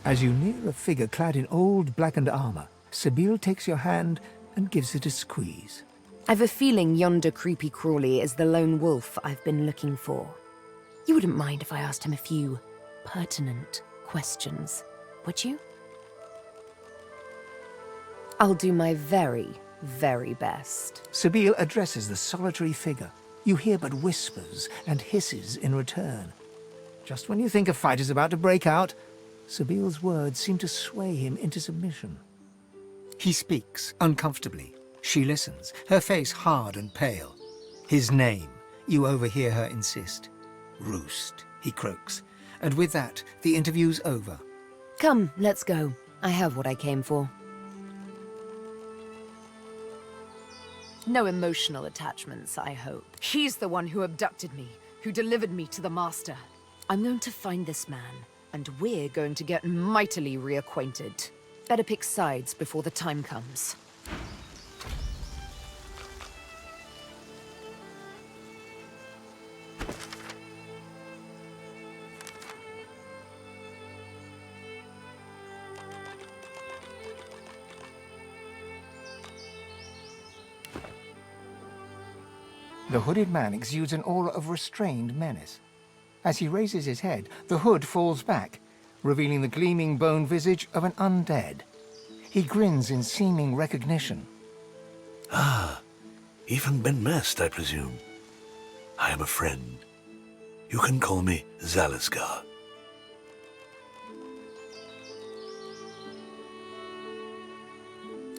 As you near a figure clad in old blackened armor, Sabine takes your hand and gives it a squeeze. I've a feeling yonder creepy crawly is the lone wolf I've been looking for. You wouldn't mind if I asked him a few pertinent questions, would you? I'll do my very, very best. Sabine addresses the solitary figure. You hear but whispers and hisses in return. Just when you think a fight is about to break out, Sabile's words seem to sway him into submission. He speaks uncomfortably. She listens, her face hard and pale. His name, you overhear her insist. Roost, he croaks. And with that, the interview's over. Come, let's go. I have what I came for. No emotional attachments, I hope. He's the one who abducted me, who delivered me to the Master. I'm going to find this man, and we're going to get mightily reacquainted. Better pick sides before the time comes. The hooded man exudes an aura of restrained menace. As he raises his head, the hood falls back, revealing the gleaming bone visage of an undead. He grins in seeming recognition. Ah, even been messed, I presume. I am a friend. You can call me Zaliskar.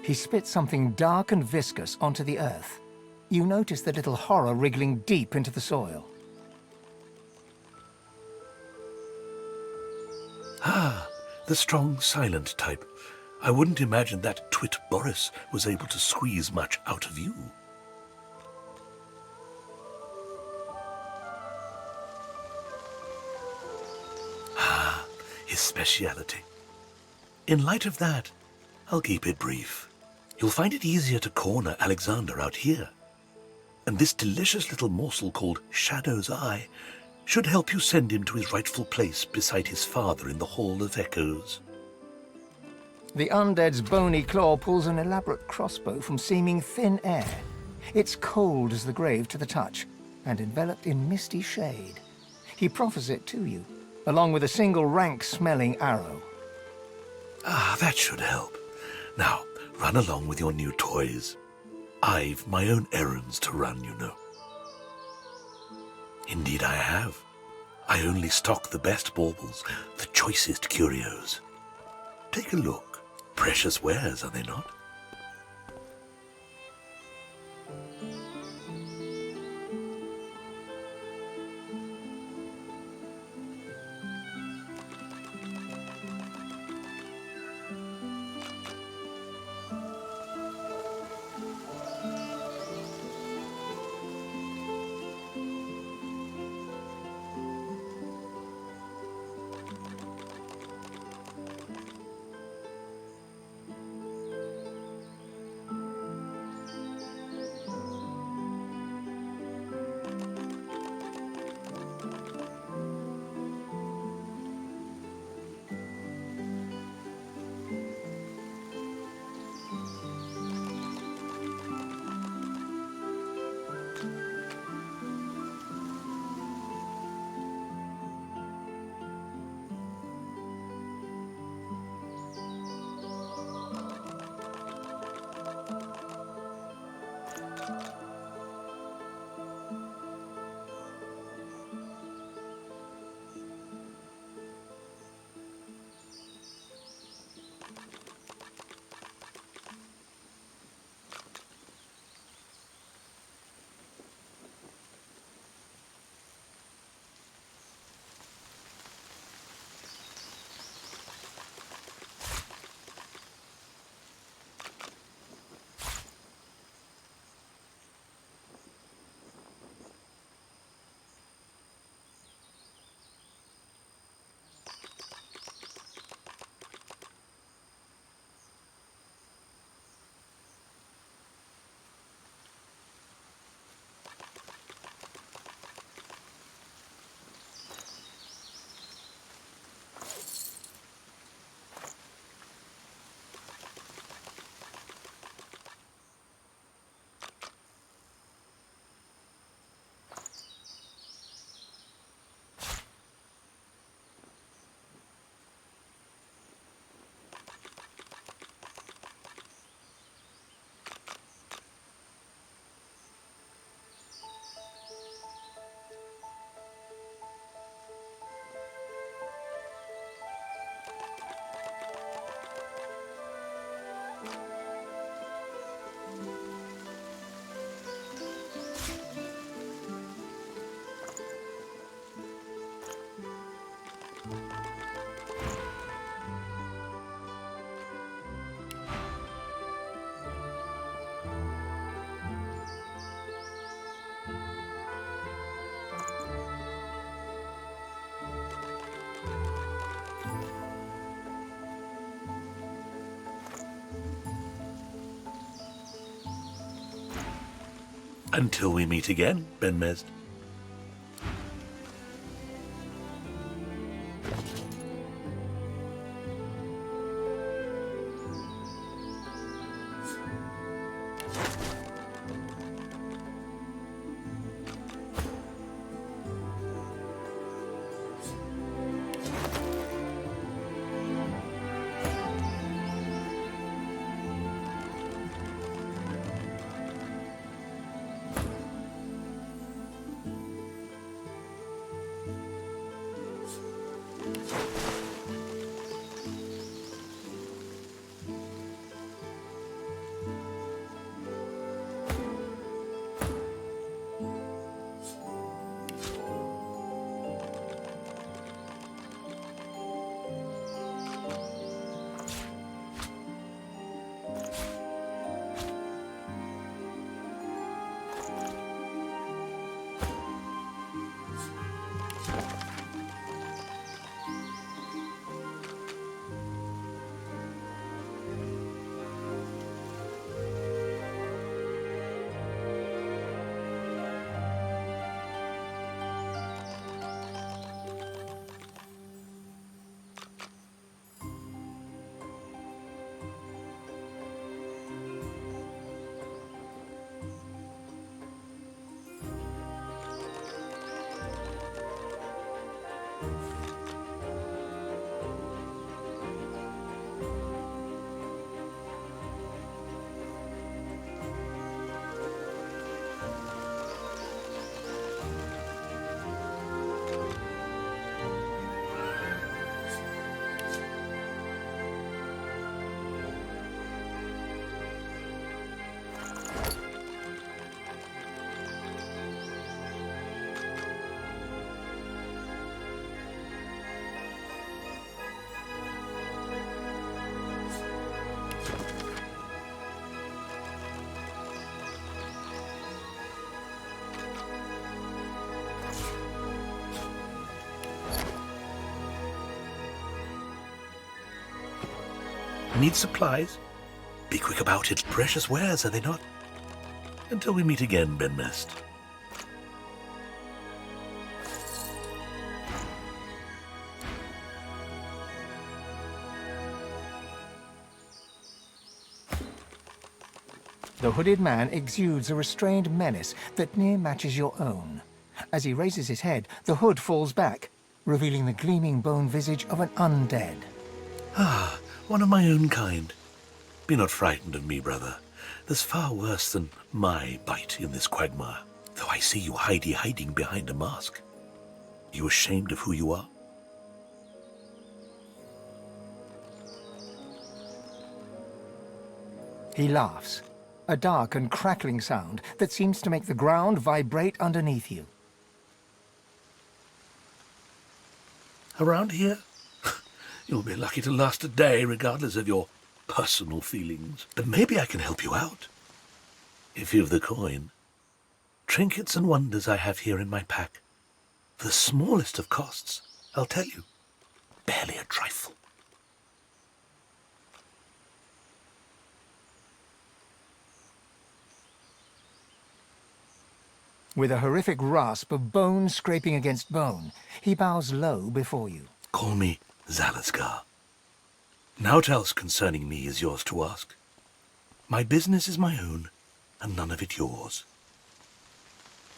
He spits something dark and viscous onto the earth. You notice the little horror wriggling deep into the soil. Ah, the strong, silent type. I wouldn't imagine that twit Boris was able to squeeze much out of you. Ah, his speciality. In light of that, I'll keep it brief. You'll find it easier to corner Alexander out here. And this delicious little morsel called Shadow's Eye should help you send him to his rightful place beside his father in the Hall of Echoes. The undead's bony claw pulls an elaborate crossbow from seeming thin air. It's cold as the grave to the touch, and enveloped in misty shade. He proffers it to you, along with a single rank-smelling arrow. Ah, that should help. Now, run along with your new toys. I've my own errands to run, you know. Indeed I have. I only stock the best baubles, the choicest curios. Take a look. Precious wares, are they not? Until we meet again, Ben Mezd. Need supplies? Be quick about it. Precious wares, are they not? Until we meet again, Ben Mezd. The hooded man exudes a restrained menace that near matches your own. As he raises his head, the hood falls back, revealing the gleaming bone visage of an undead. Ah, one of my own kind. Be not frightened of me, brother. There's far worse than my bite in this quagmire, though I see you hiding behind a mask. You ashamed of who you are? He laughs, a dark and crackling sound that seems to make the ground vibrate underneath you. Around here? You'll be lucky to last a day, regardless of your personal feelings. But maybe I can help you out. If you've the coin. Trinkets and wonders I have here in my pack. For the smallest of costs, I'll tell you. Barely a trifle. With a horrific rasp of bone scraping against bone, he bows low before you. Call me Zalaskar. Naught else concerning me is yours to ask. My business is my own, and none of it yours.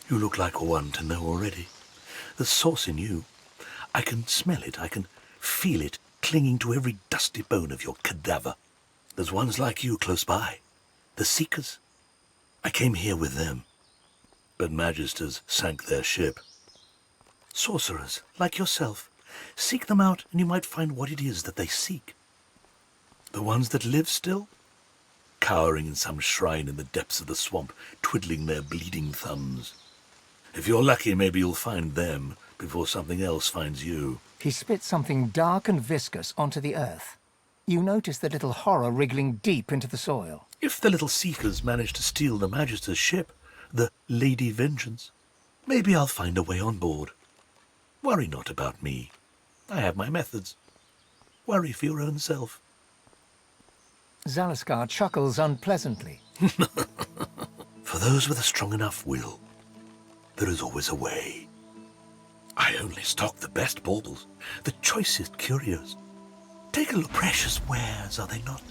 You look like one to know already. The source in you. I can smell it, I can feel it clinging to every dusty bone of your cadaver. There's ones like you close by. The Seekers. I came here with them. But Magisters sank their ship. Sorcerers, like yourself, seek them out and you might find what it is that they seek. The ones that live still, cowering in some shrine in the depths of the swamp, twiddling their bleeding thumbs. If you're lucky, maybe you'll find them before something else finds you. He spits something dark and viscous onto the earth. You notice the little horror wriggling deep into the soil. If the little Seekers manage to steal the Magister's ship, the Lady Vengeance, maybe I'll find a way on board. Worry not about me. I have my methods. Worry for your own self. Zalaskar chuckles unpleasantly. For those with a strong enough will, there is always a way. I only stock the best baubles, the choicest curios. Take a look. Precious wares, are they not?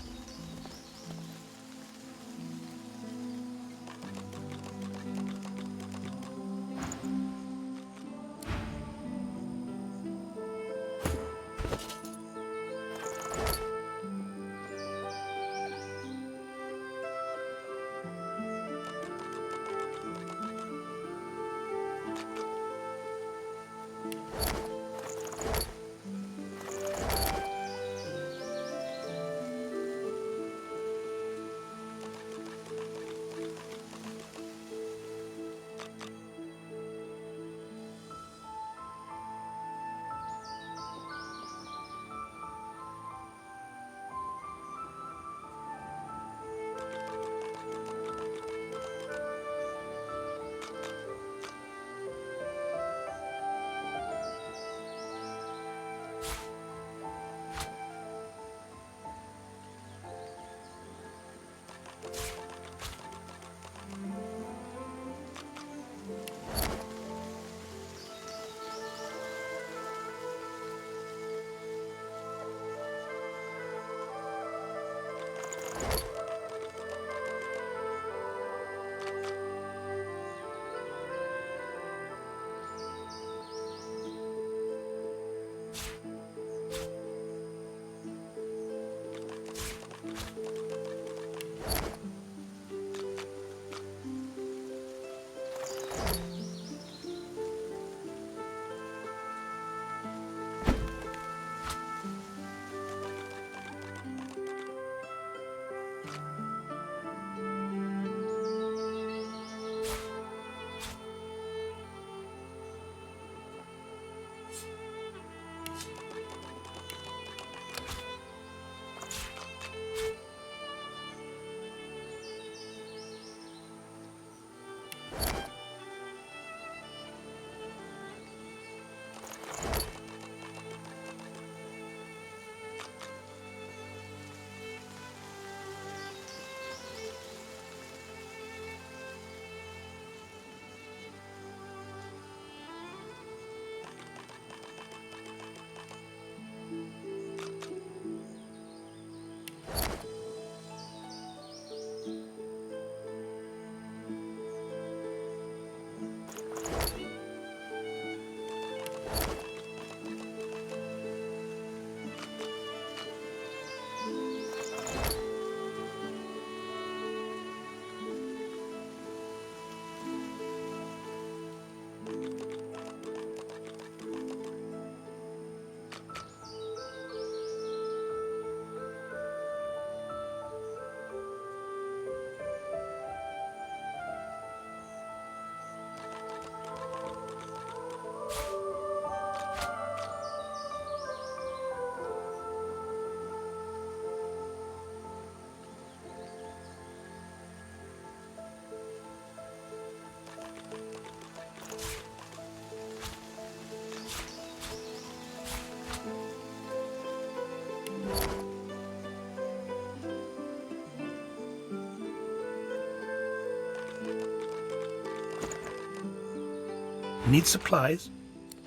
Need supplies?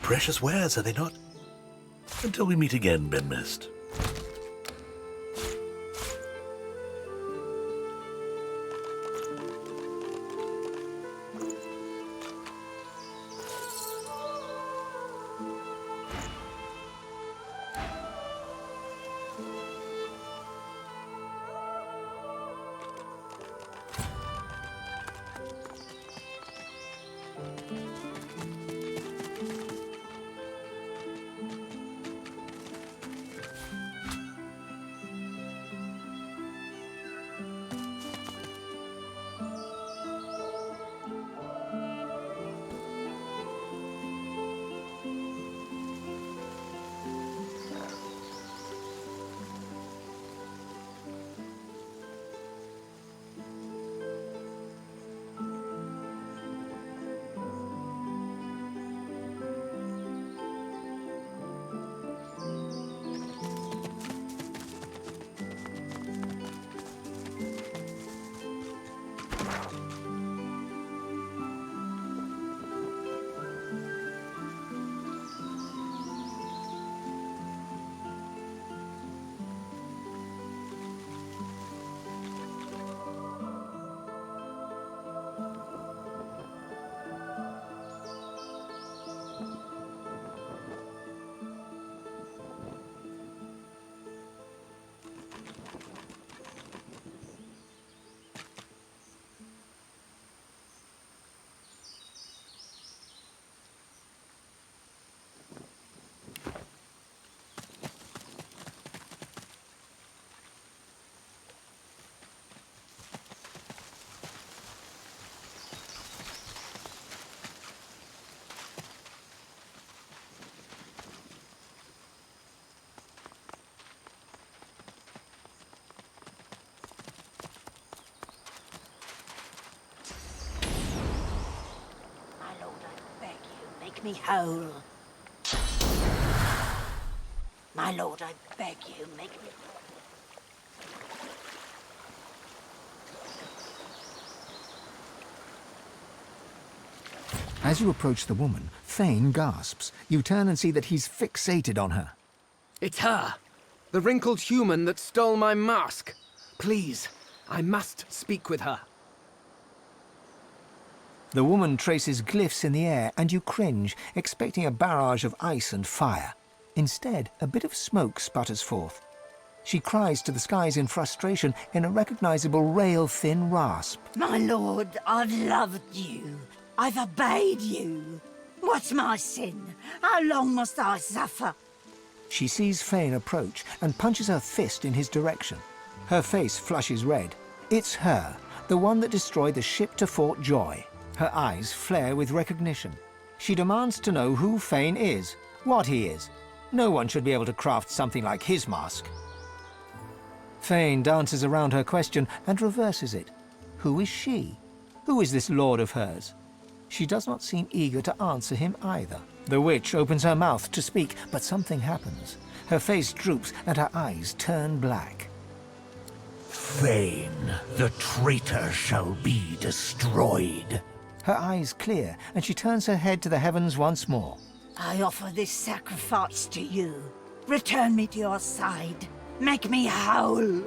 Precious wares, are they not? Until we meet again, Ben Mist. me whole. My lord, I beg you, make me... As you approach the woman, Thane gasps. You turn and see that he's fixated on her. It's her! The wrinkled human that stole my mask! Please, I must speak with her. The woman traces glyphs in the air, and you cringe, expecting a barrage of ice and fire. Instead, a bit of smoke sputters forth. She cries to the skies in frustration in a recognizable rail-thin rasp. My lord, I've loved you. I've obeyed you. What's my sin? How long must I suffer? She sees Fane approach and punches her fist in his direction. Her face flushes red. It's her, the one that destroyed the ship to Fort Joy. Her eyes flare with recognition. She demands to know who Fane is, what he is. No one should be able to craft something like his mask. Fane dances around her question and reverses it. Who is she? Who is this lord of hers? She does not seem eager to answer him either. The witch opens her mouth to speak, but something happens. Her face droops and her eyes turn black. Fane, the traitor shall be destroyed. Her eyes clear, and she turns her head to the heavens once more. I offer this sacrifice to you. Return me to your side. Make me whole.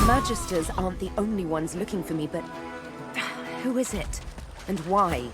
Magisters aren't the only ones looking for me, but who is it? And why?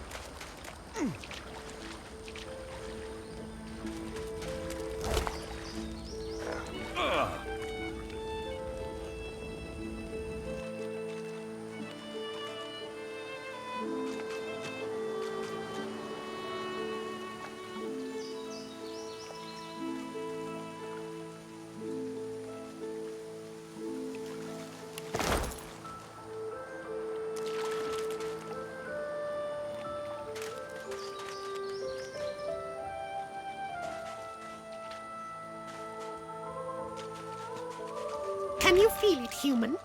feel it, human?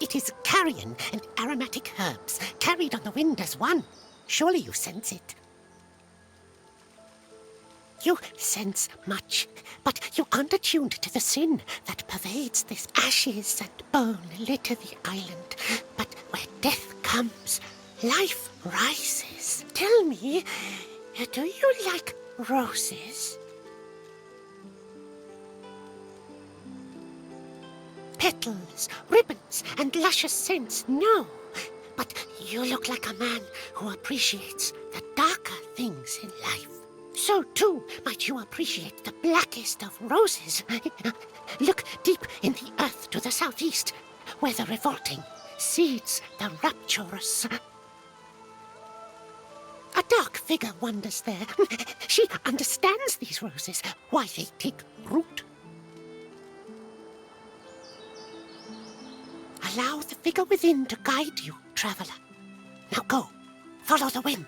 It is carrion and aromatic herbs, carried on the wind as one. Surely you sense it. You sense much, but you aren't attuned to the sin that pervades this. Ashes and bone litter the island, but where death comes, life rises. Tell me, do you like roses? Petals, ribbons, and luscious scents, no. But you look like a man who appreciates the darker things in life. So, too, might you appreciate the blackest of roses. Look deep in the earth to the southeast, where the revolting seeds the rapturous. A dark figure wanders there. She understands these roses, why they take root. Allow the figure within to guide you, traveler. Now go, follow the wind.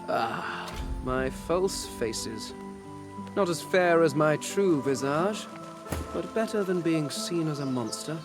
Ah, my false faces. Not as fair as my true visage, but better than being seen as a monster.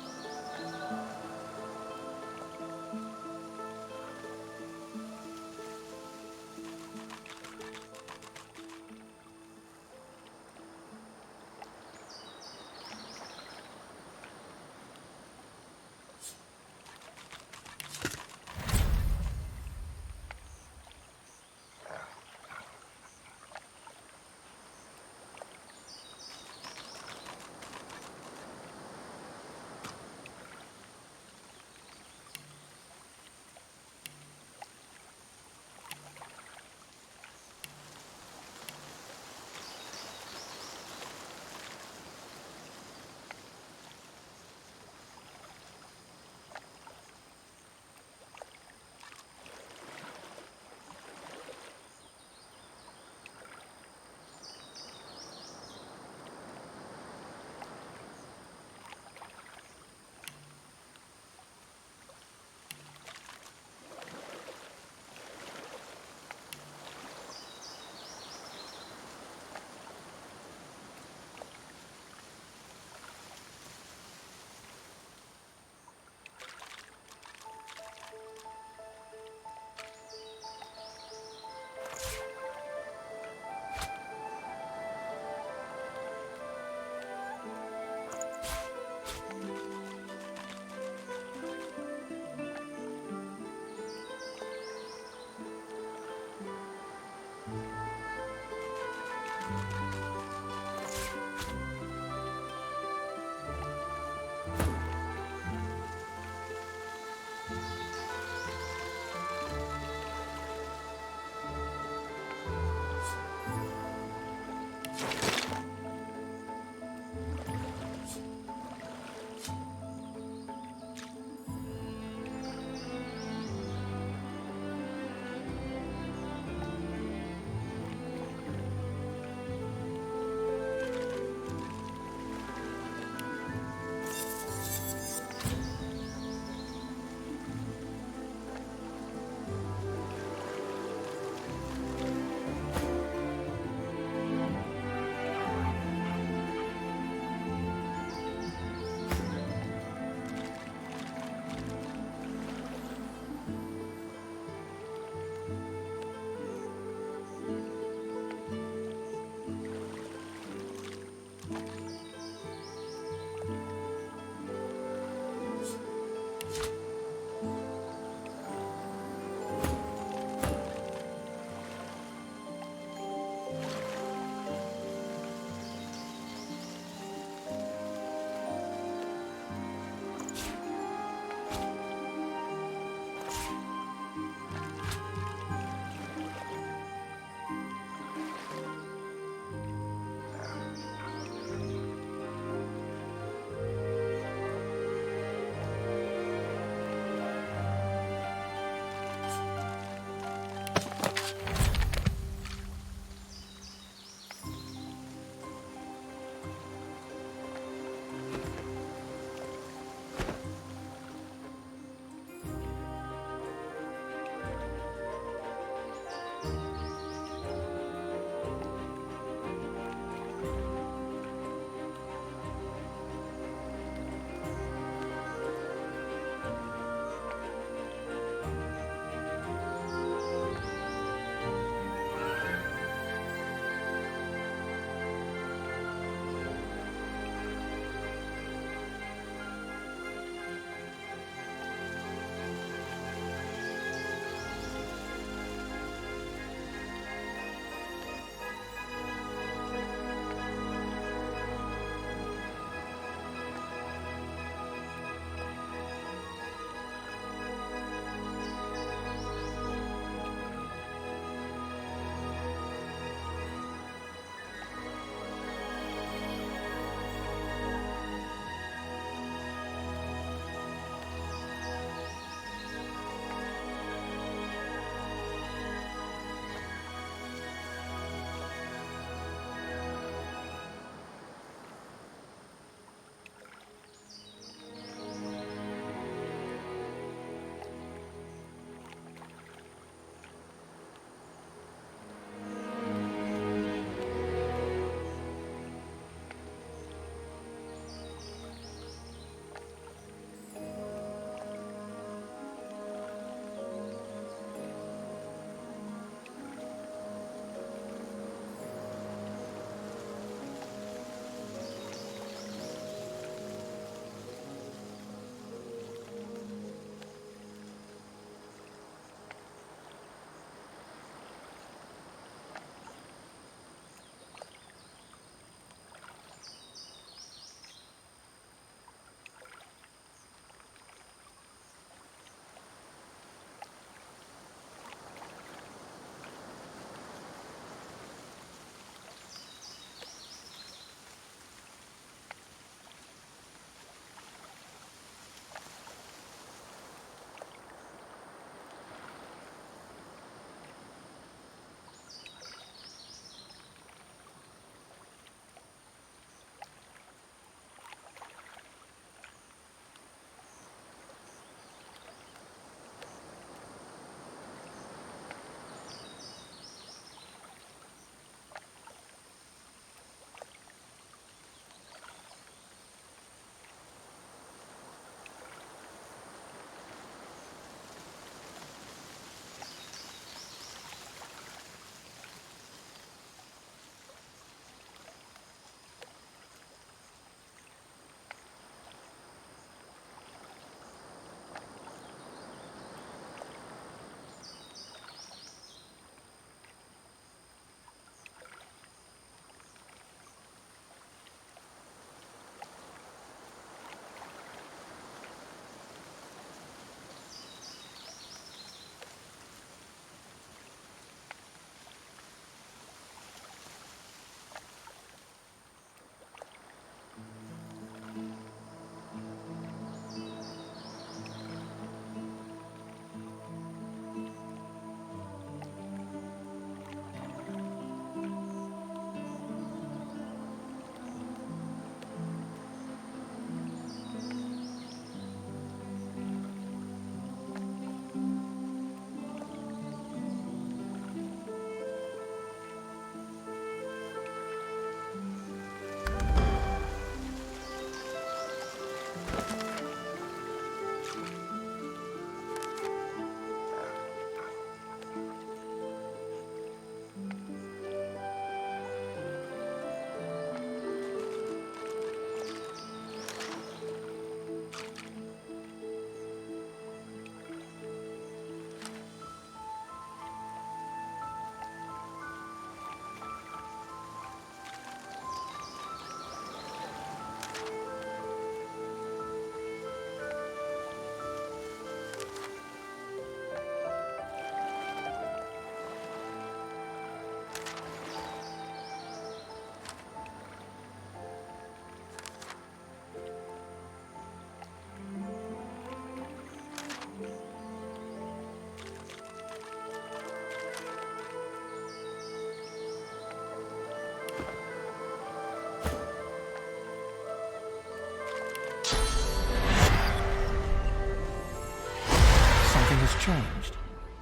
changed.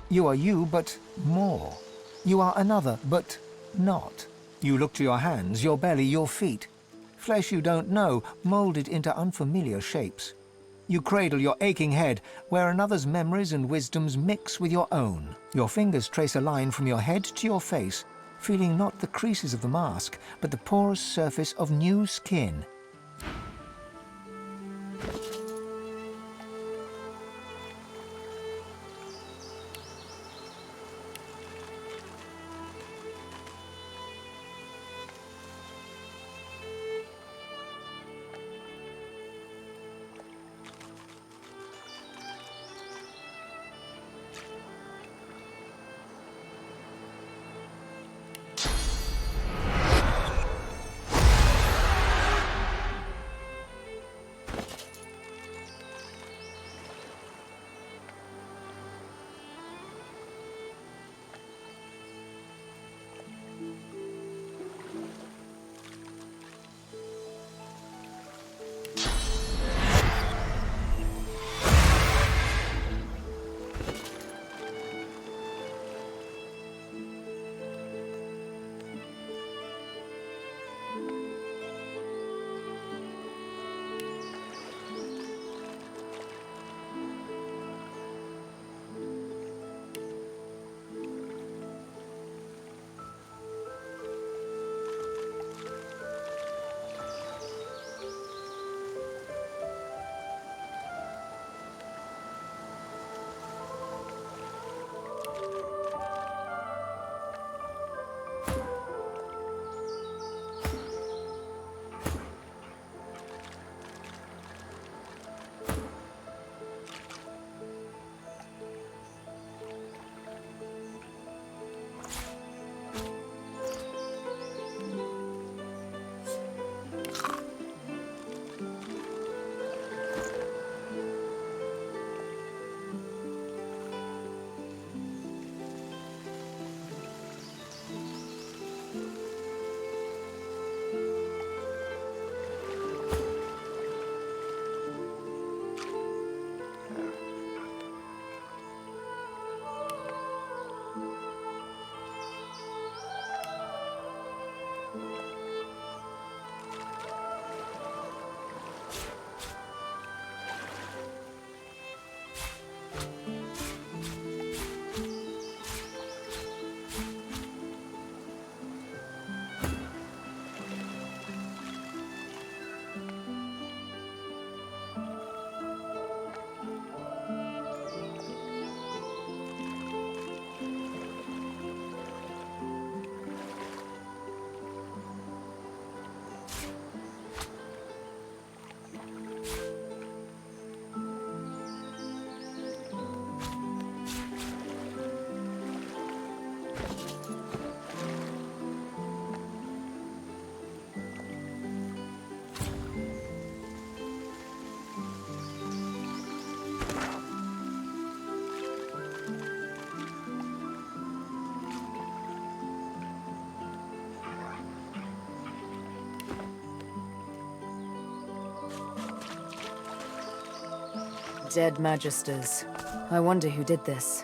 You are you, but more. You are another, but not. You look to your hands, your belly, your feet. Flesh you don't know, molded into unfamiliar shapes. You cradle your aching head, where another's memories and wisdoms mix with your own. Your fingers trace a line from your head to your face, feeling not the creases of the mask, but the porous surface of new skin. Dead magisters. I wonder who did this.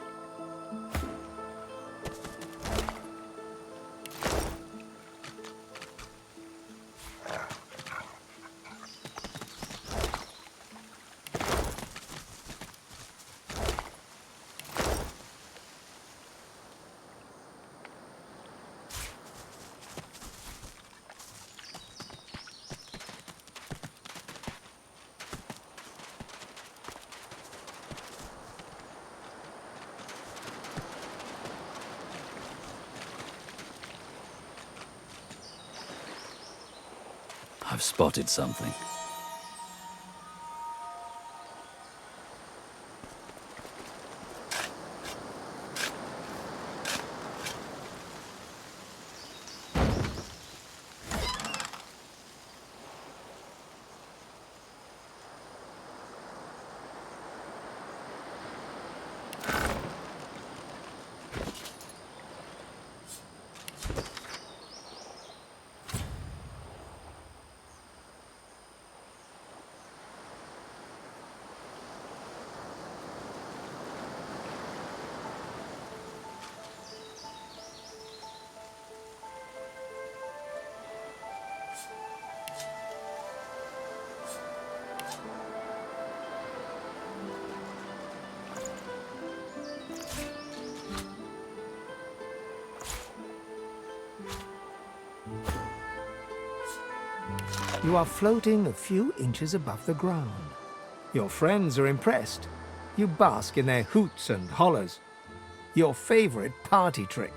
I've spotted something. You are floating a few inches above the ground. Your friends are impressed. You bask in their hoots and hollers. Your favorite party trick.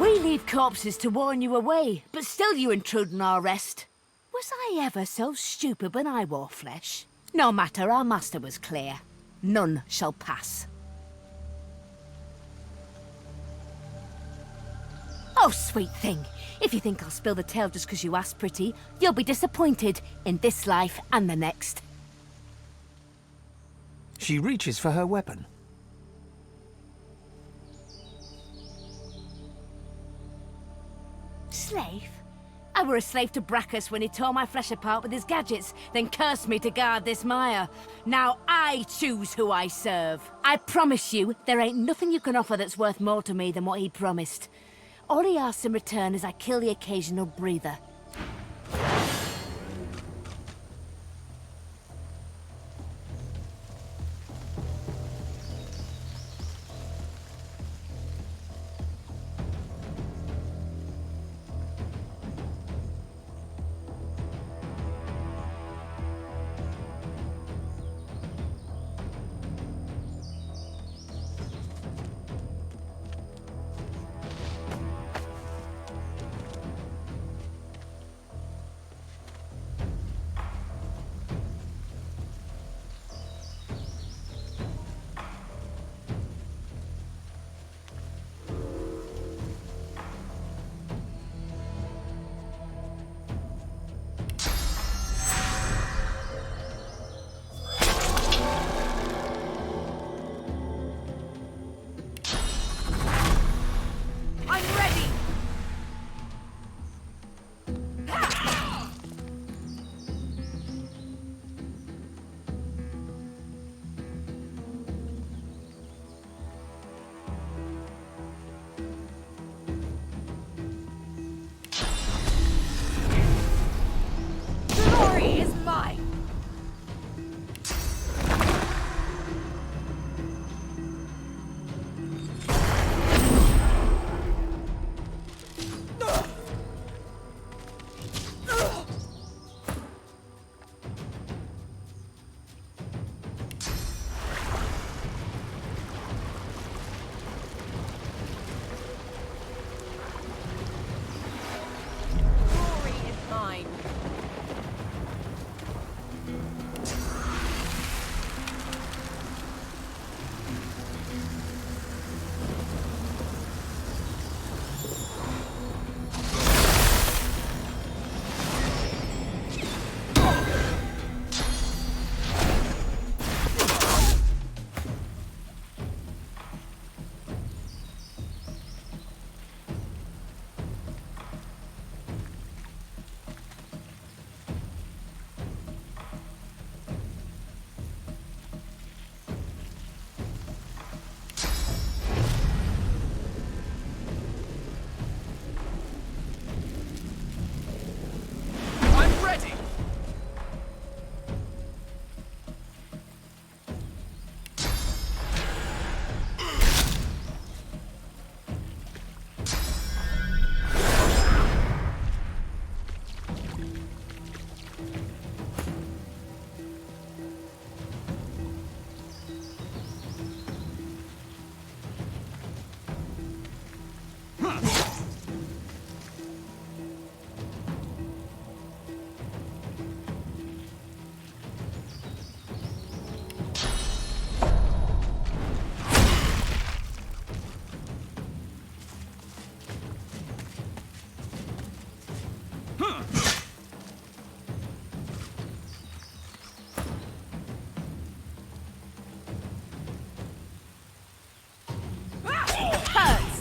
We leave corpses to warn you away, but still you intrude on our rest. Was I ever so stupid when I wore flesh? No matter, our master was clear. None shall pass. Oh, sweet thing. If you think I'll spill the tale just because you asked, pretty, you'll be disappointed in this life and the next. She reaches for her weapon. Slave? I were a slave to Brachus when he tore my flesh apart with his gadgets, then cursed me to guard this mire. Now I choose who I serve. I promise you, there ain't nothing you can offer that's worth more to me than what he promised. All he asks in return is I kill the occasional breather.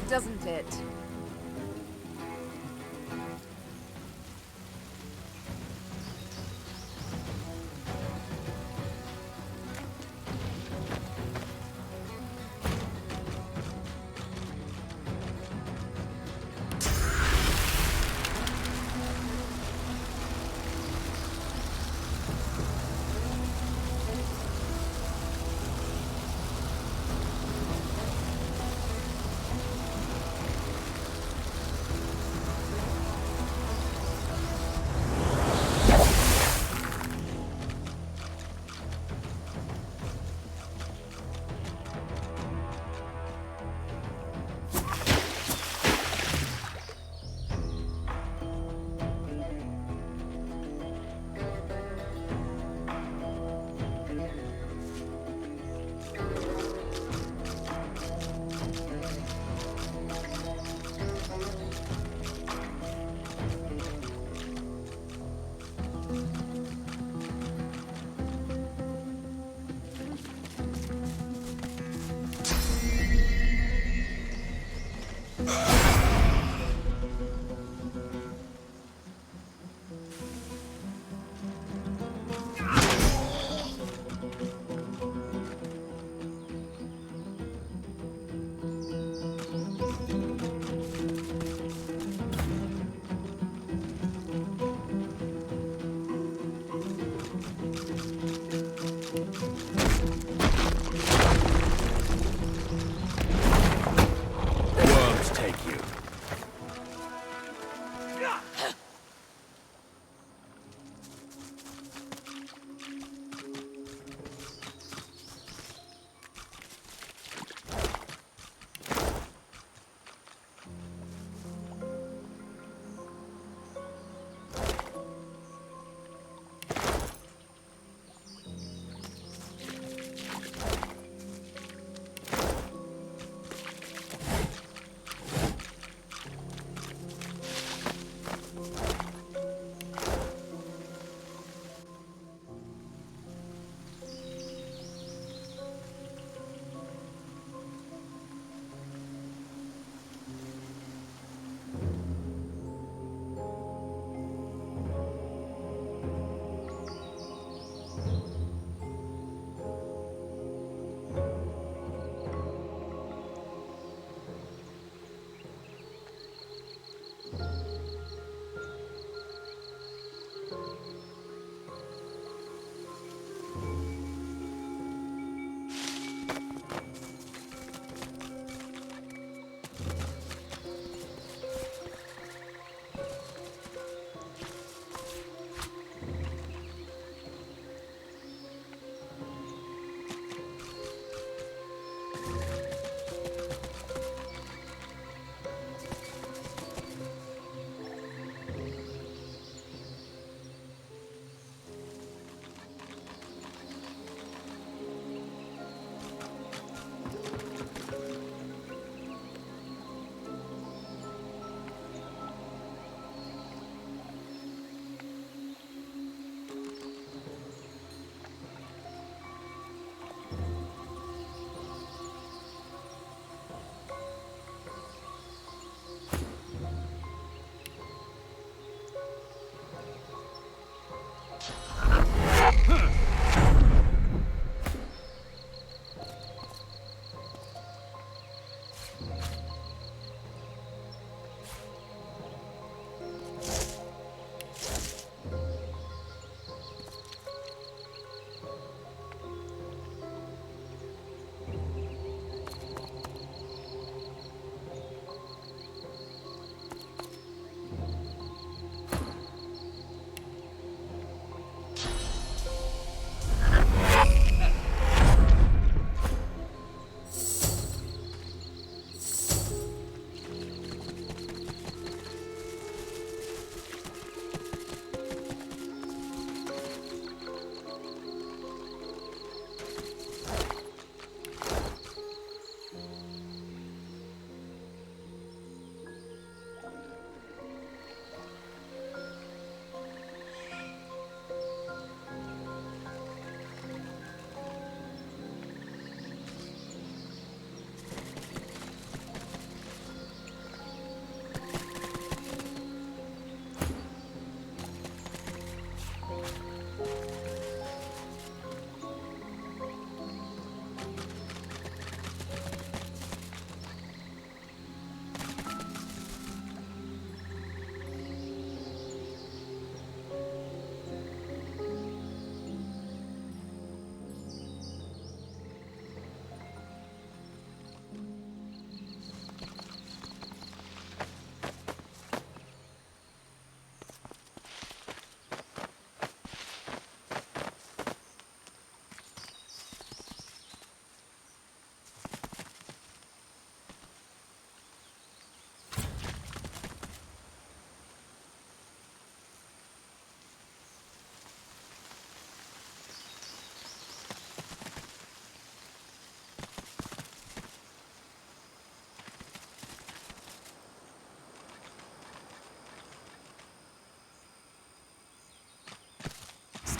Doesn't it? Worms take you.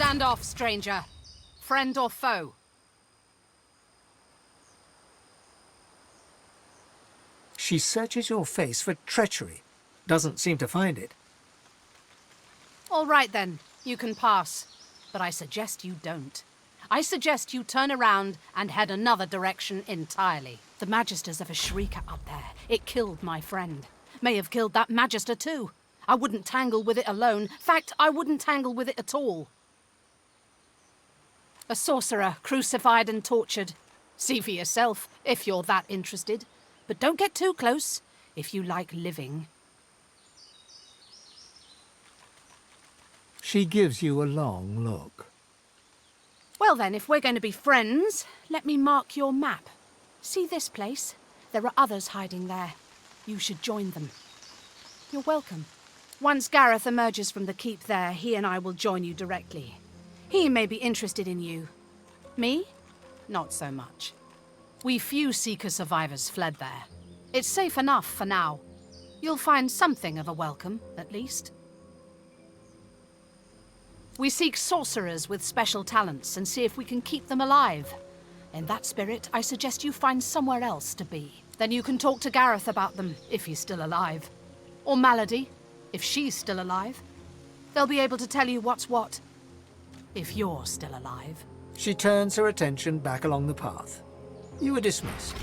Stand off, stranger. Friend or foe? She searches your face for treachery. Doesn't seem to find it. All right then, you can pass. But I suggest you don't. I suggest you turn around and head another direction entirely. The Magisters have a shrieker up there. It killed my friend. May have killed that Magister too. I wouldn't tangle with it alone. Fact, I wouldn't tangle with it at all. A sorcerer, crucified and tortured. See for yourself, if you're that interested. But don't get too close, if you like living. She gives you a long look. Well then, if we're going to be friends, let me mark your map. See this place? There are others hiding there. You should join them. You're welcome. Once Gareth emerges from the keep there, he and I will join you directly. He may be interested in you. Me? Not so much. We few Seeker survivors fled there. It's safe enough for now. You'll find something of a welcome, at least. We seek sorcerers with special talents and see if we can keep them alive. In that spirit, I suggest you find somewhere else to be. Then you can talk to Gareth about them, if he's still alive. Or Malady, if she's still alive. They'll be able to tell you what's what, if you're still alive. She turns her attention back along the path. You are dismissed.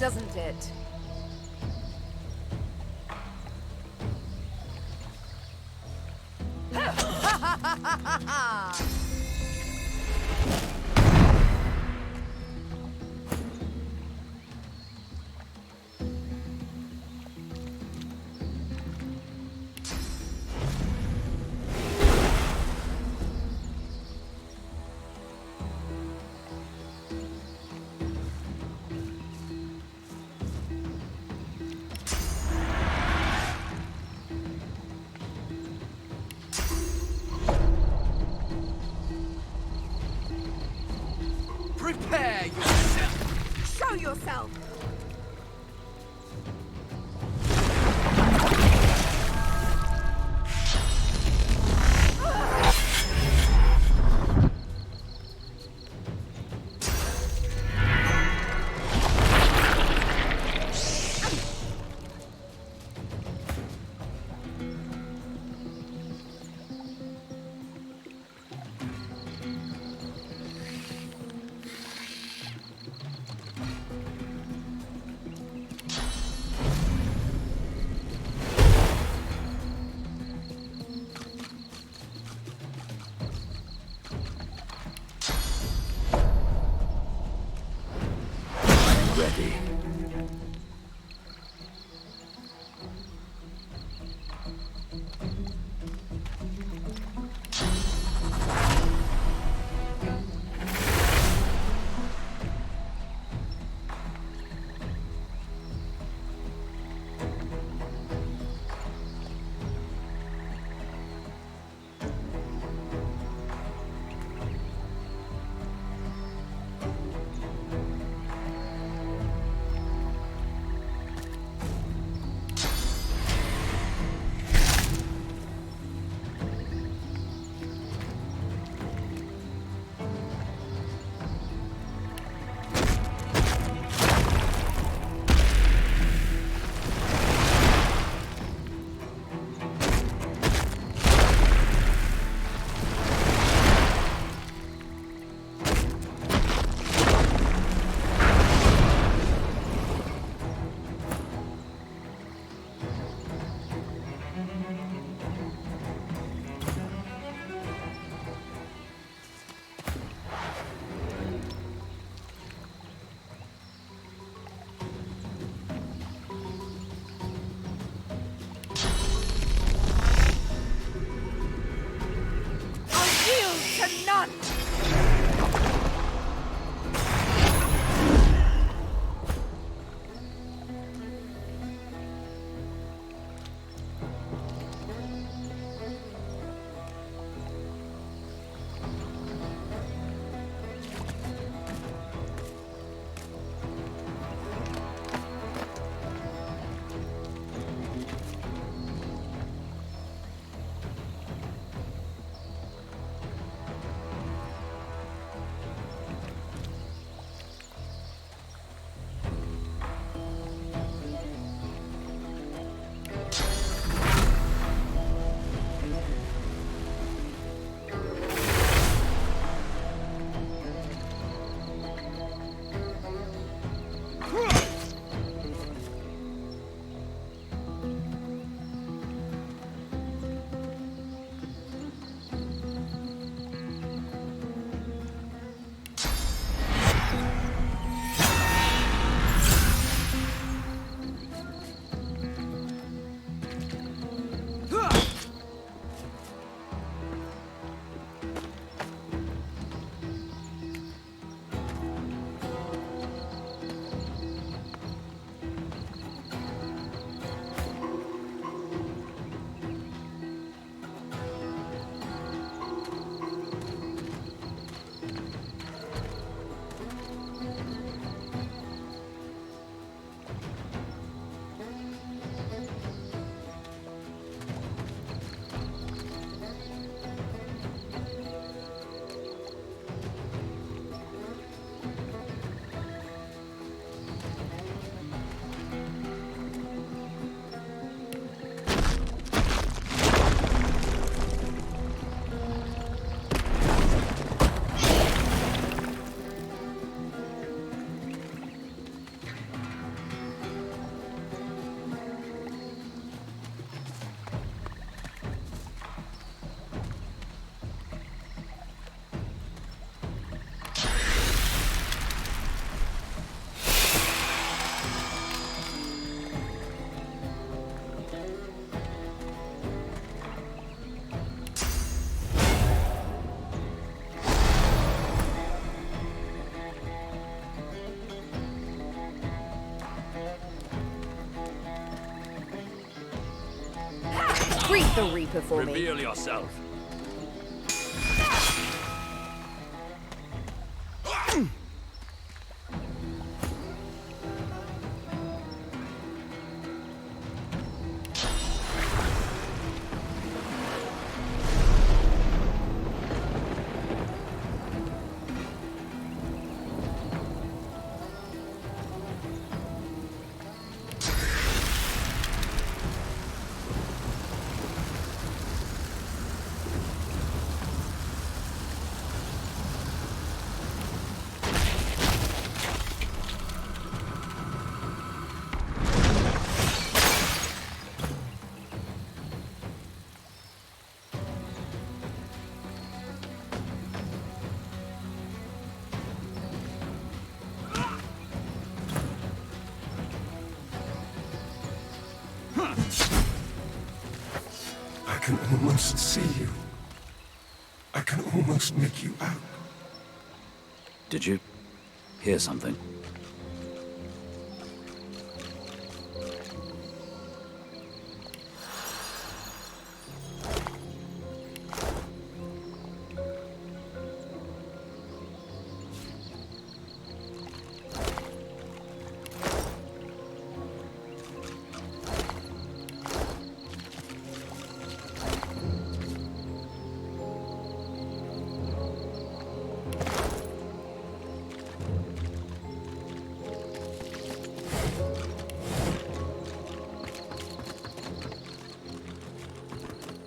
doesn't it? Prepare yourself! Show yourself! Ready. the Reaper for me. Reveal yourself. I can almost see you. I can almost make you out. Did you hear something?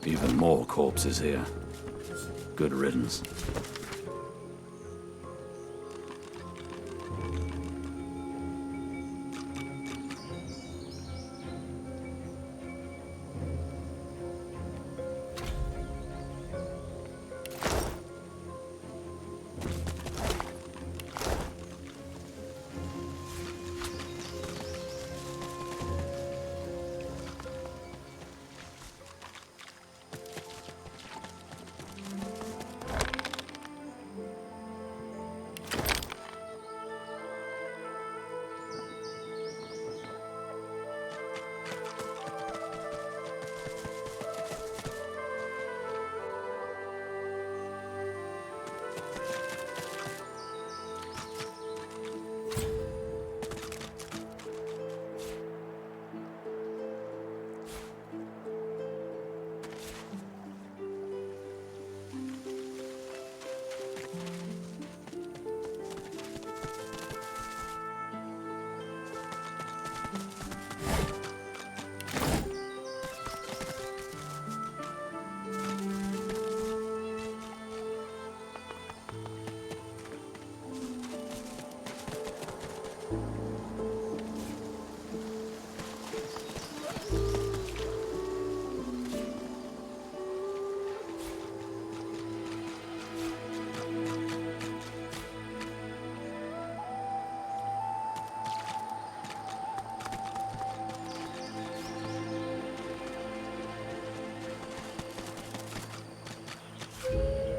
Even more corpses here. Good riddance.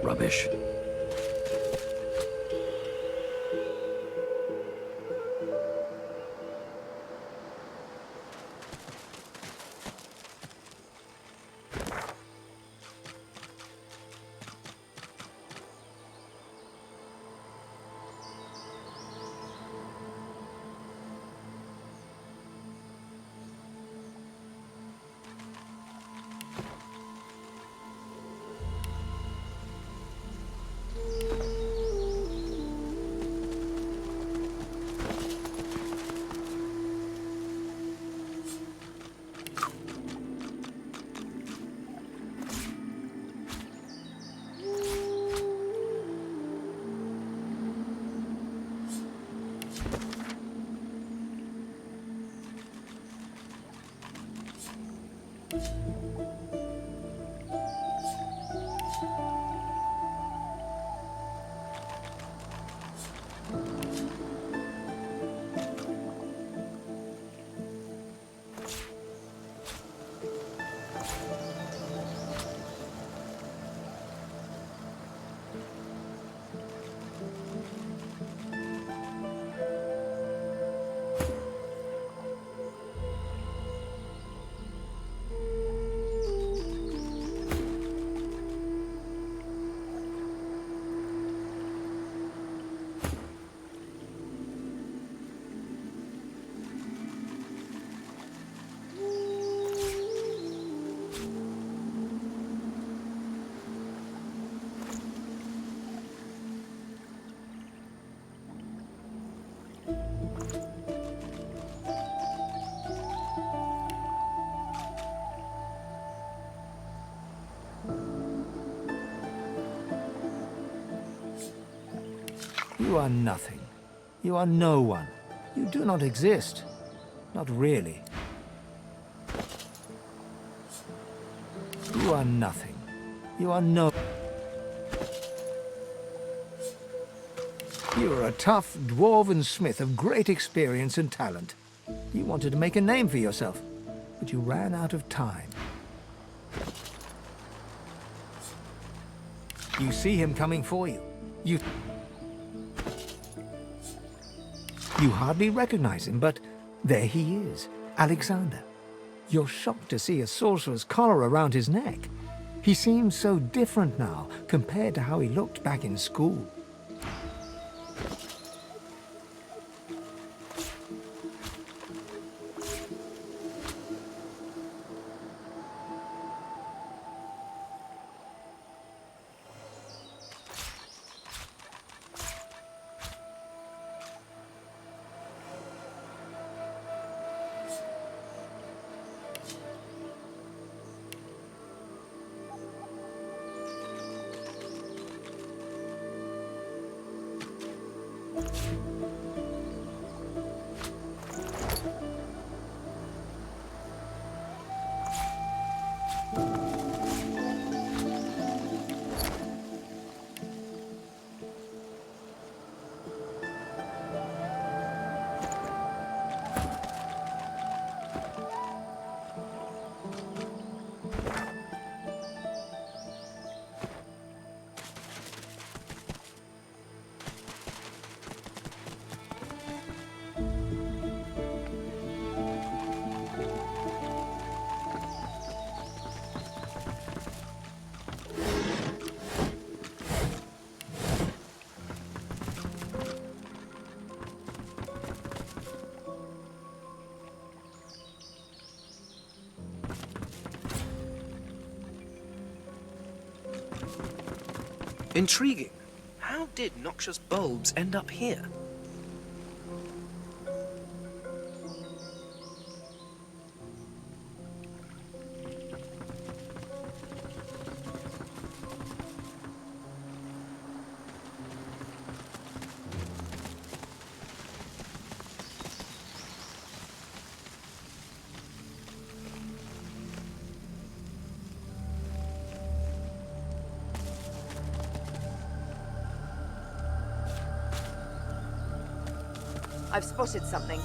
Rubbish. You are nothing. You are no one. You do not exist. Not really. You are nothing. You are no... You are a tough, dwarven smith of great experience and talent. You wanted to make a name for yourself, but you ran out of time. You see him coming for you. You hardly recognize him, but there he is, Alexander. You're shocked to see a sorcerer's collar around his neck. He seems so different now compared to how he looked back in school. Intriguing. How did noxious bulbs end up here? I've spotted something.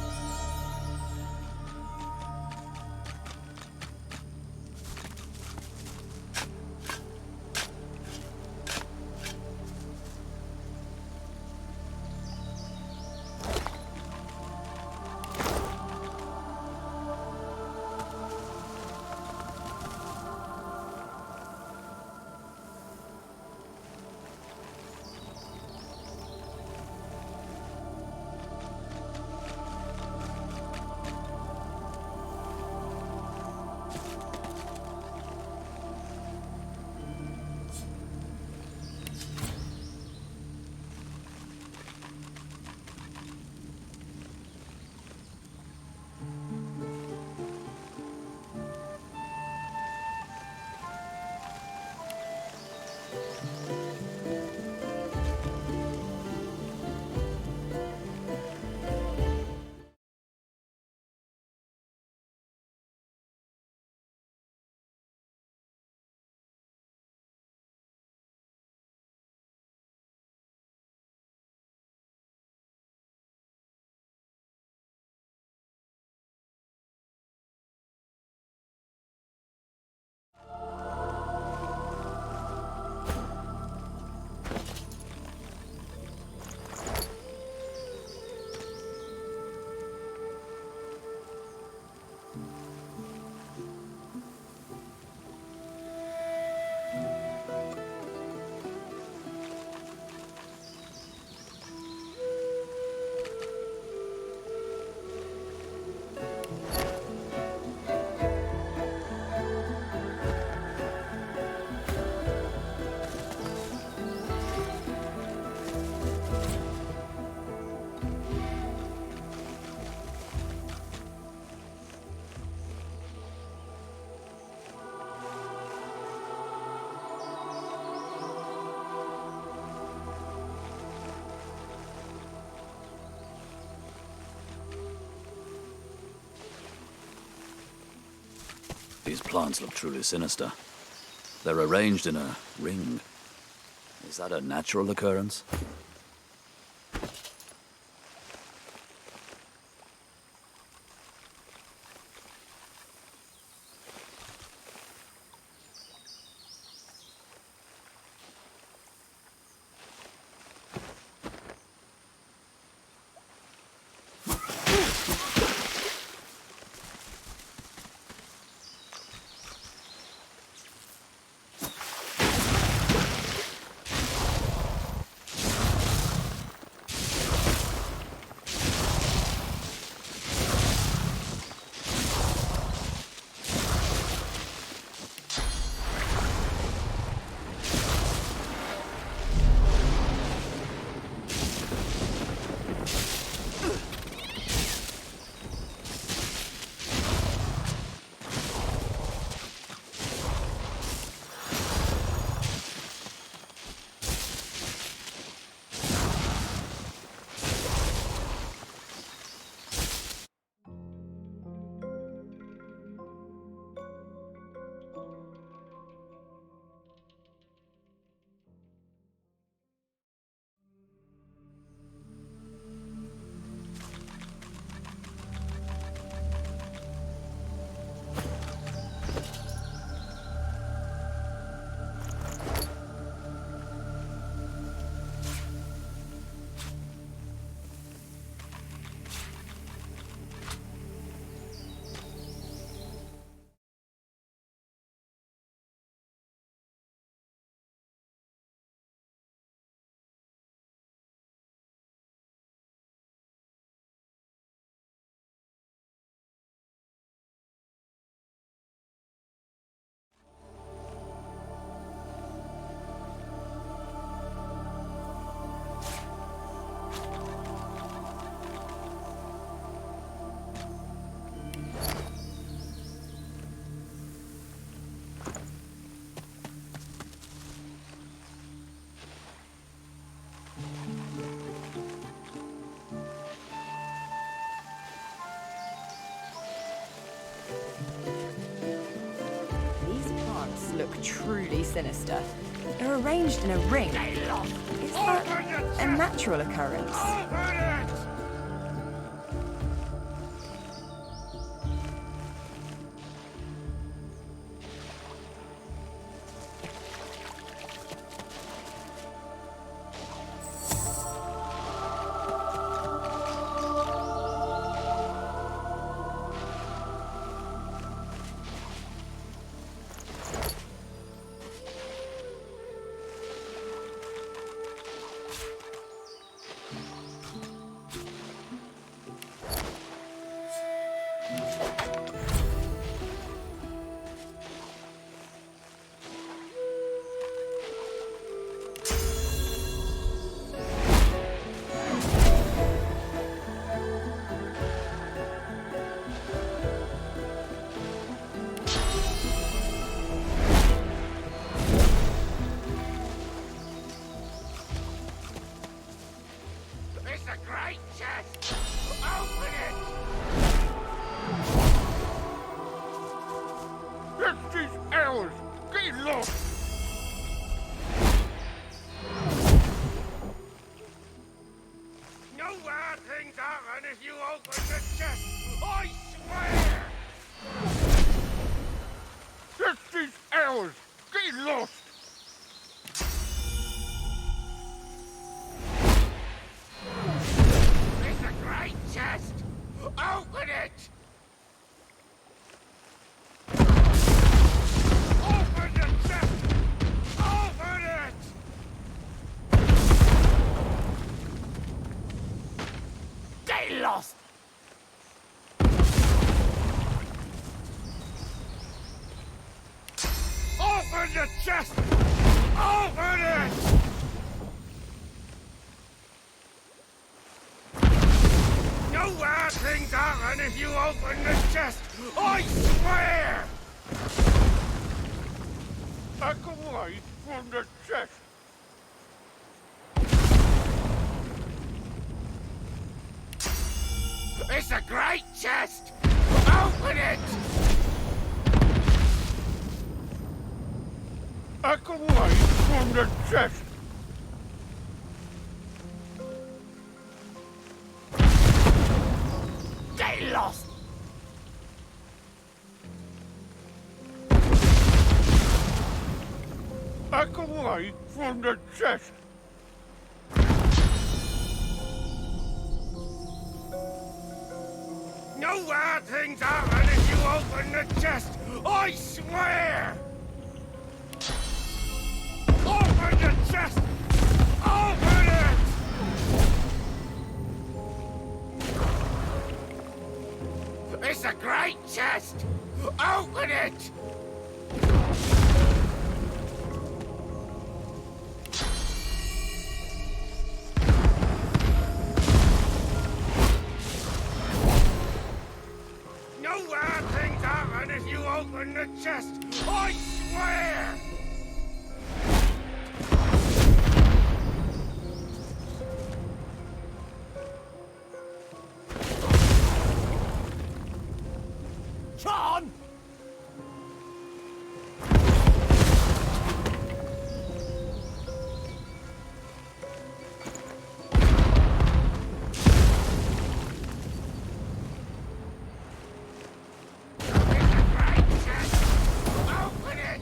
These plants look truly sinister. They're arranged in a ring. Is that a natural occurrence? Look truly sinister. They're arranged in a ring. Is that a natural occurrence? It's a great chest! Open it! Back away from the chest! Get lost! Back away from the chest! No bad things happen if you open the chest! I swear! Open the chest! Open it! It's a great chest! Open it! No bad things happen if you open the chest! I swear! John! Open it!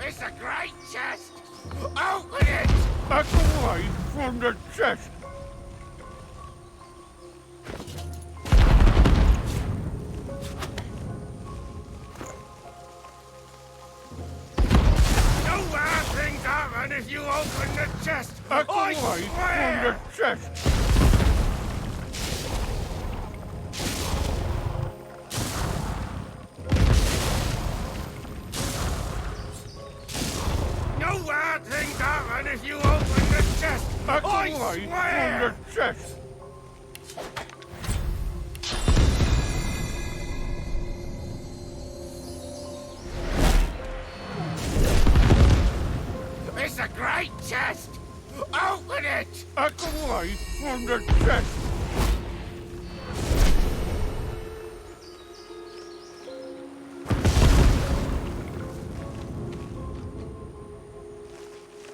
It's a great chest! Open it! Back away from the chest! No bad things happen if you open the chest! Back away from the chest! No bad things happen if you open the chest! Back away from the chest! It's a great chest! Open it! Back away from the chest!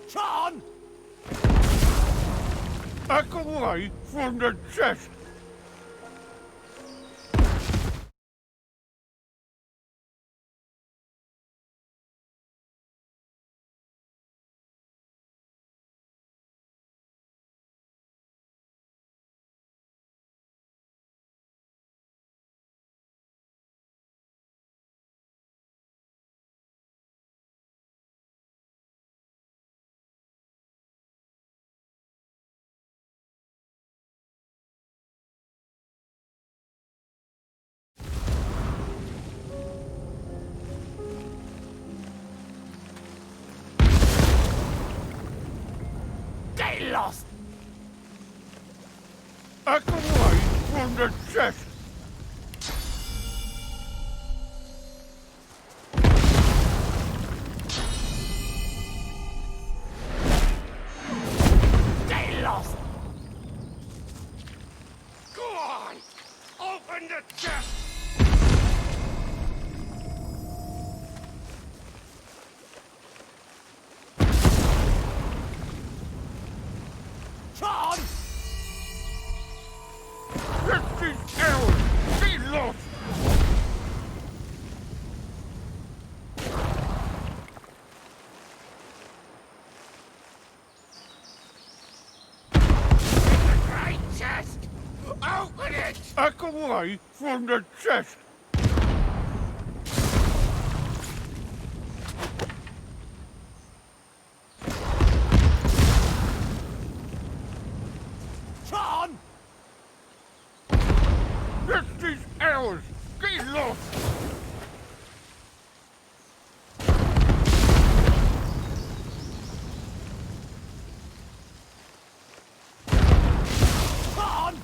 John! Back away from the chest! Get lost! Back away from the chest! Get lost! Go on! Open the chest! John! This is ours! Be lost! It's a great chest! Open it! Back away from the chest! John! This is ours! Get lost! John!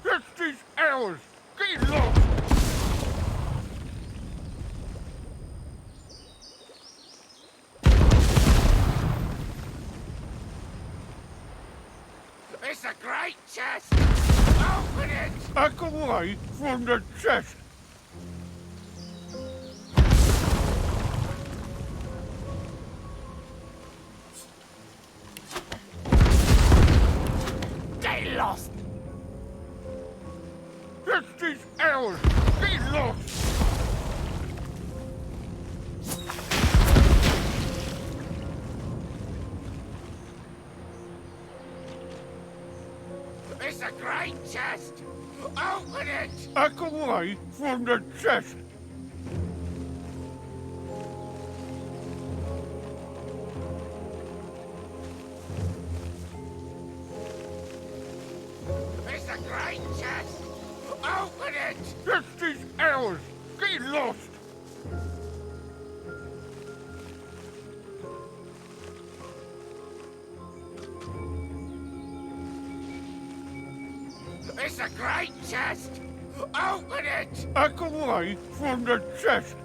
This is ours! Get lost! Back away from the chest! Get lost! Chest is ours! Get lost! It's a great chest! Open it! Back away from the chest! It's a great chest! Open it! Chest is ours! Get lost! It's a great chest! Open it! Back away from the chest!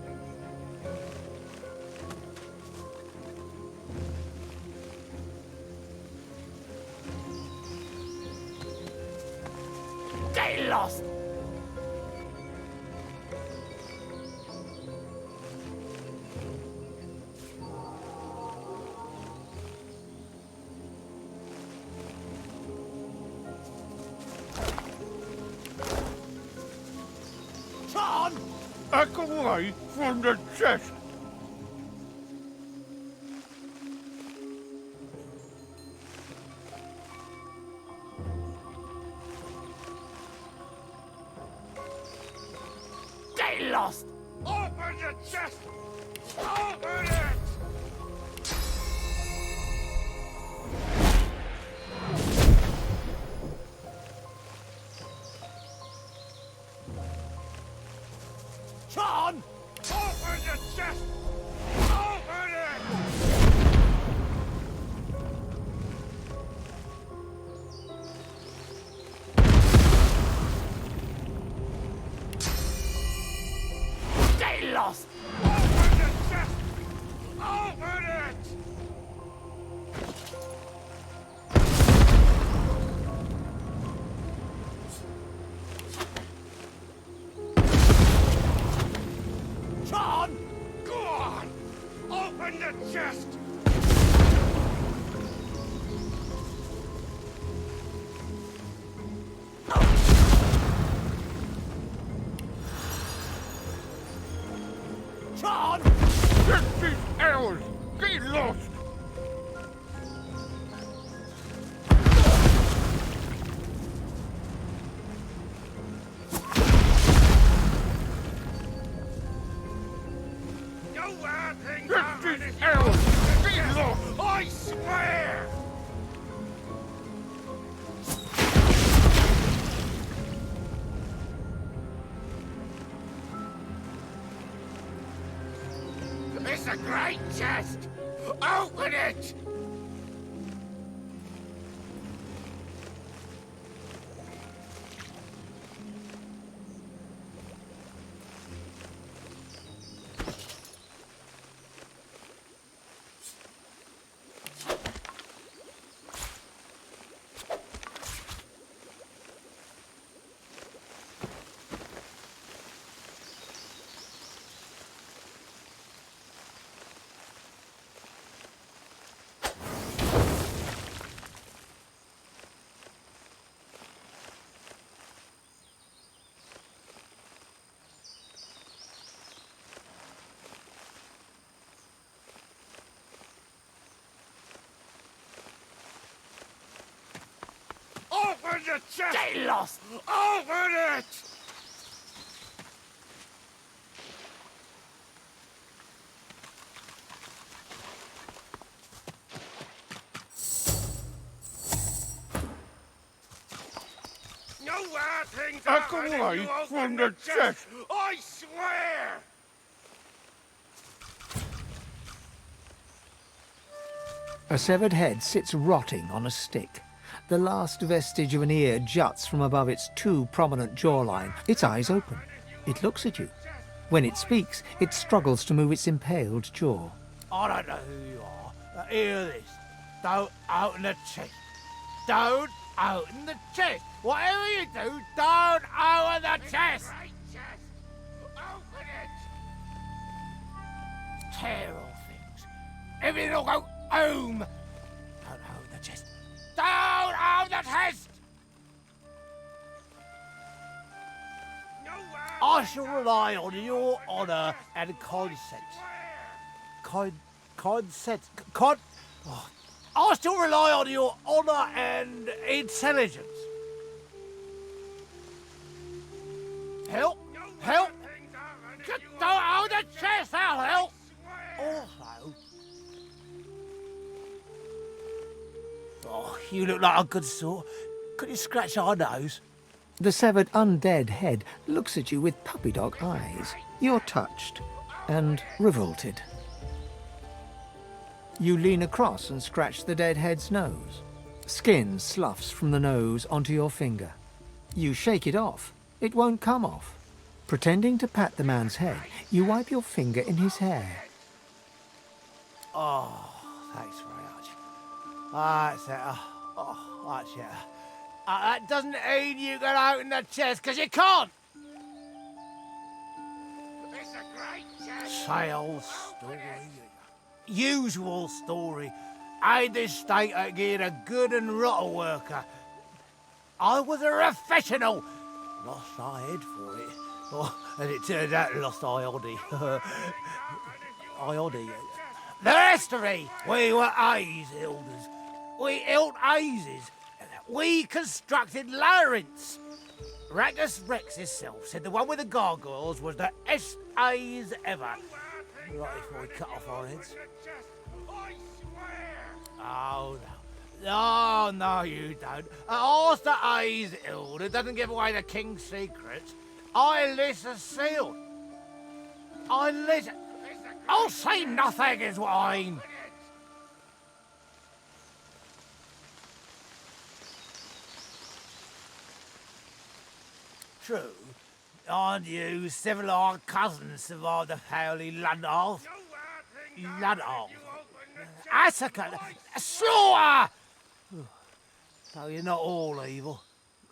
Get lost! Back away from the chest! Get lost! Open the chest! Open it! John! Open the chest! Open it! Get lost! Open the chest! Open it! John! Go on! Open the chest! John! Chest is ours! Get lost! Nowhere things Chest is ours! Get lost! I swear! It's a great chest! Open it! Open the chest! Get lost! Open it! Nowhere things Back are when away you open from the chest! I swear! A severed head sits rotting on a stick. The last vestige of an ear juts from above its too prominent jawline. Its eyes open. It looks at you. When it speaks, it struggles to move its impaled jaw. I don't know who you are, but hear this. Don't open the chest. Don't open the chest. Whatever you do, don't open the chest. Open it. Tear all things. Everything will go home. Don't open the chest. Don't open the chest. I shall rely on your honour and consent. Consent. I still rely on your honour and intelligence. Help! Help! Just don't hold the chest, I'll help! Also... Oh, you look like a good sort. Could you scratch our nose? The severed undead head looks at you with puppy dog eyes. You're touched and revolted. You lean across and scratch the dead head's nose. Skin sloughs from the nose onto your finger. You shake it off. It won't come off. Pretending to pat the man's head, you wipe your finger in his hair. Oh, thanks very much. That's it. Oh, that's it. That doesn't mean you can open the chest, because you can't. It's a great chest. Same story. Usual story. Ain't this state again a good and rotten worker? I was a professional. Lost my head for it. Oh, and it turned out lost Iody. Iody. The history. We were A's elders. We held A's. We constructed labyrinths. Ragus Rex himself said the one with the gargoyles was the best A's ever. Right before we cut off our heads. Oh, no. Oh, no, you don't. Ask the A's elder doesn't give away the king's secrets. I listen sealed. I listen. I'll say nothing is what I mean. True. Aren't you civilized cousins survived the howly Ludolf? Ludolf. Asuka. Slaughter! So you're not all evil.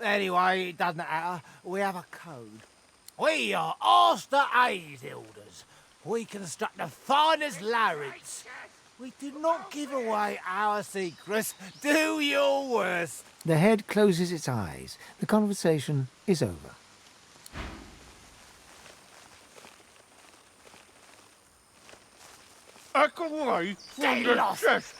Anyway, it doesn't matter. We have a code. We are Ulster A's elders. We construct the finest labyrinths. We do not give away our secrets. Do your worst. The head closes its eyes. The conversation is over. Back away from the chest.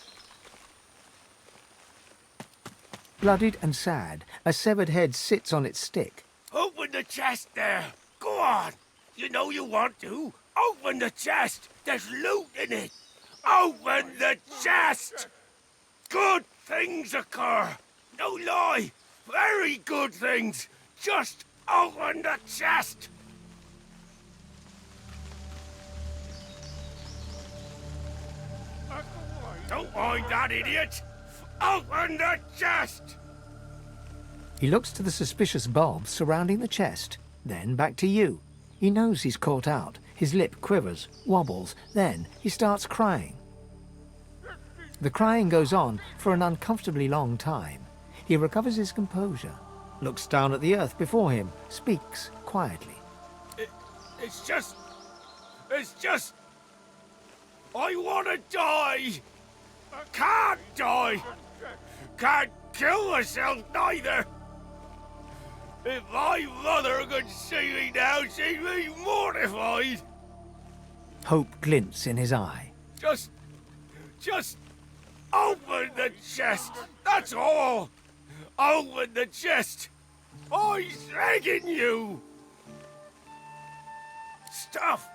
Bloodied and sad, a severed head sits on its stick. Open the chest there. Go on. You know you want to. Open the chest. There's loot in it. Open the chest. Good things occur. No lie. Very good things. Just open the chest. Don't mind that idiot. Open the chest. He looks to the suspicious bulbs surrounding the chest, then back to you. He knows he's caught out. His lip quivers, wobbles, then he starts crying. The crying goes on for an uncomfortably long time. He recovers his composure, looks down at the earth before him, speaks quietly. It's just... I want to die. Can't die. Can't kill myself neither. If my mother could see me now, she'd be mortified. Hope glints in his eye. Just open the chest. That's all. Open the chest. I'm begging you. Stuff.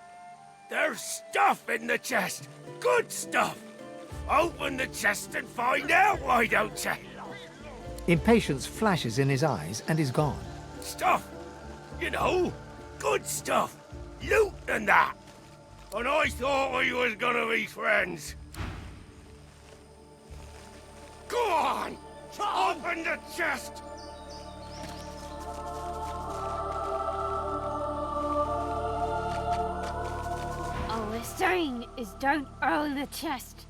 There's stuff in the chest. Good stuff. Open the chest and find out, why don't you? Impatience flashes in his eyes and is gone. Stuff. You know, good stuff. Loot and that. And I thought we was gonna be friends. Go on! Open the chest! All we're saying is don't open the chest.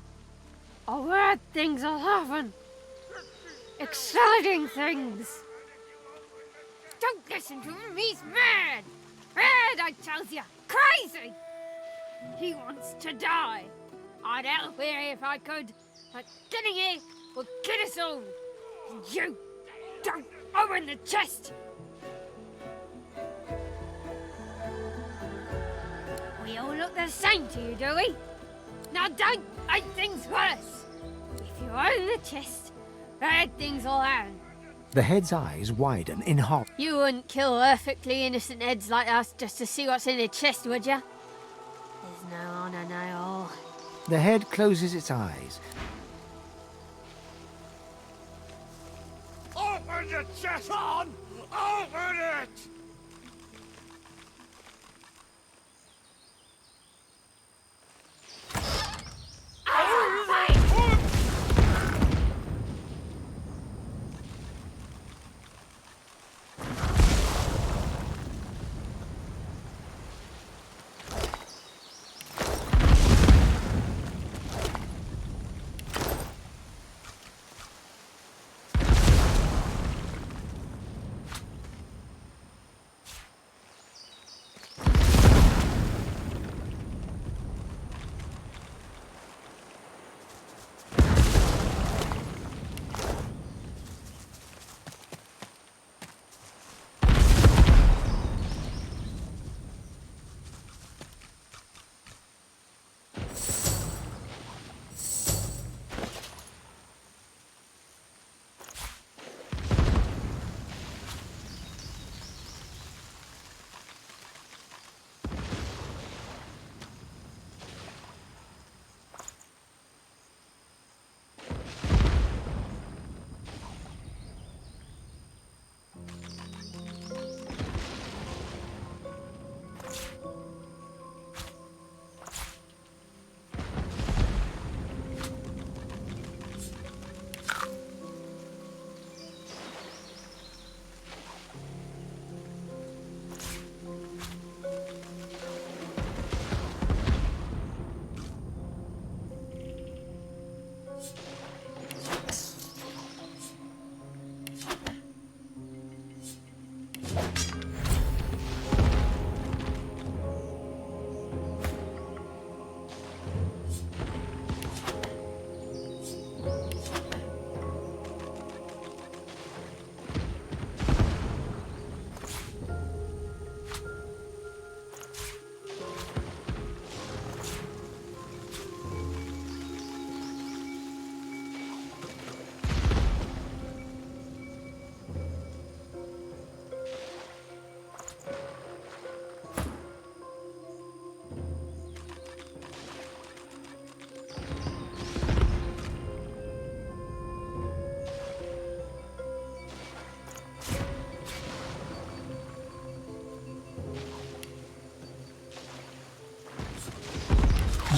Or bad things will happen. It's exciting things. Don't listen to him, he's mad. Mad, I tells you. Crazy. He wants to die. I'd help here if I could, but getting here will kill us all. And you, don't open the chest. We all look the same to you, do we? Now don't make things worse. If you open the chest, bad things will happen. The head's eyes widen in horror. You wouldn't kill perfectly innocent heads like us just to see what's in the chest, would you? There's no honor, no all. The head closes its eyes. Open the chest! On! Open it!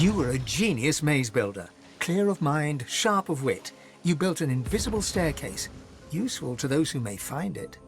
You were a genius maze builder. Clear of mind, sharp of wit. You built an invisible staircase, useful to those who may find it.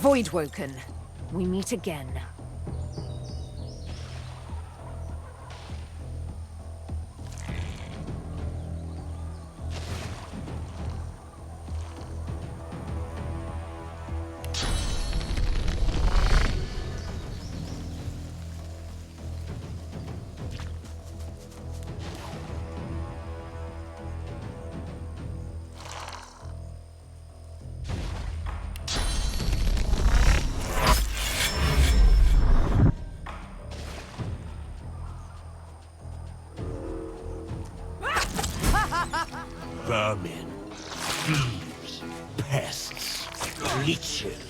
Voidwoken, we meet again. Vermin, thieves, pests, leeches.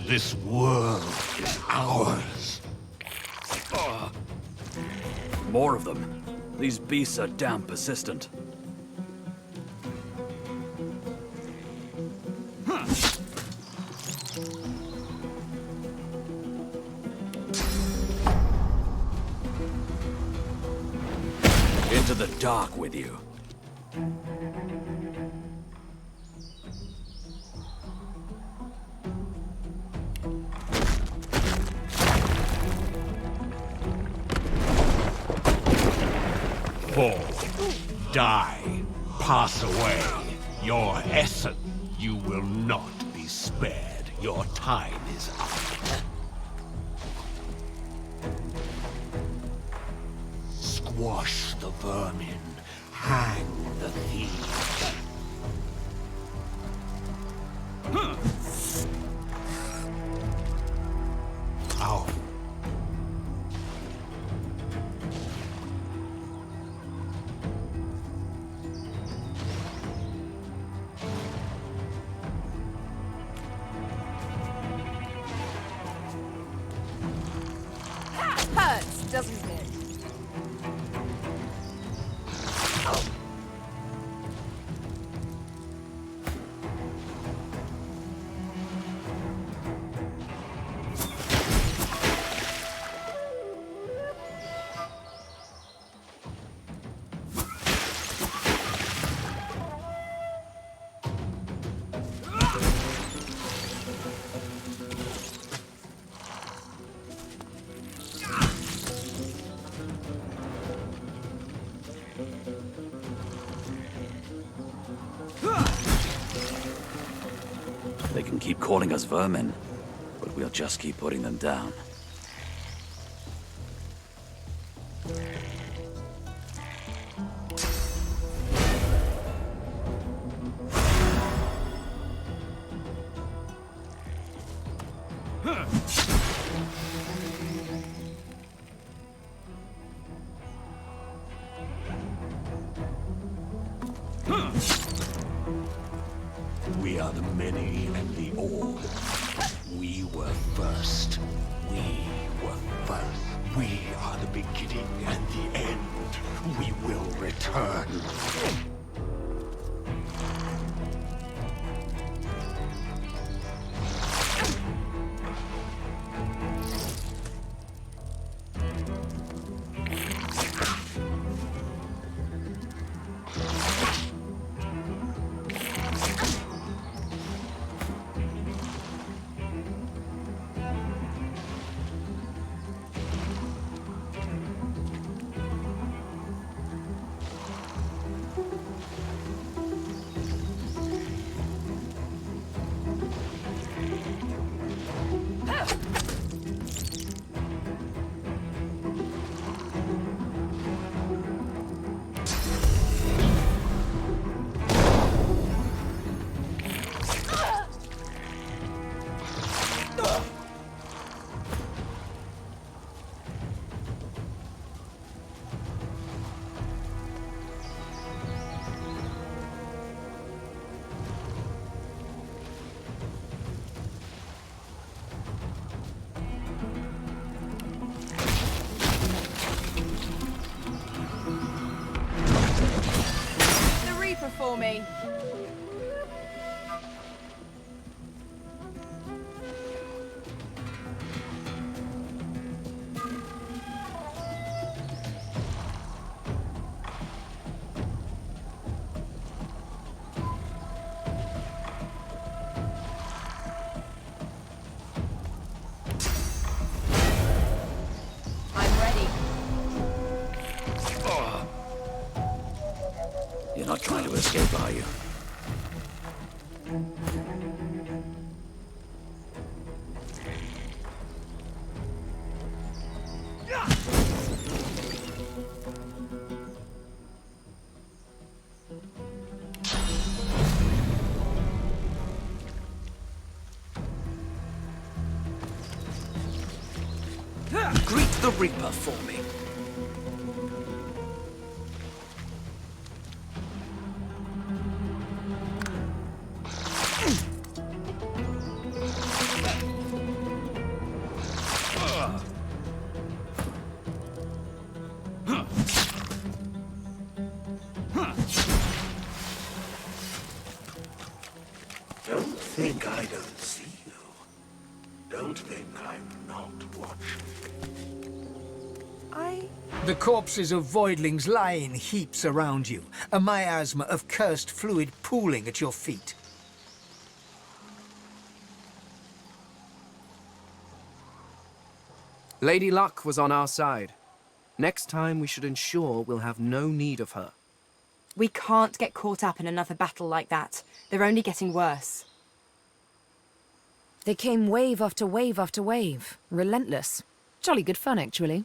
This world is ours. More of them. These beasts are damn persistent. Into the dark with you. Fall, die, pass away. Your essence, you will not be spared. Your time is up. Squash the vermin, hang the thieves. Ow. Hurts, doesn't it? They can keep calling us vermin, but we'll just keep putting them down. We are the many and the old. We were first. We were first. We are the beginning and the end. We will return. for me. You're not trying to escape, are you? Greet the Reaper for me. Don't think I don't see you. Don't think I'm not watching. The corpses of voidlings lie in heaps around you, a miasma of cursed fluid pooling at your feet. Lady Luck was on our side. Next time we should ensure we'll have no need of her. We can't get caught up in another battle like that. They're only getting worse. They came wave after wave after wave. Relentless. Jolly good fun, actually.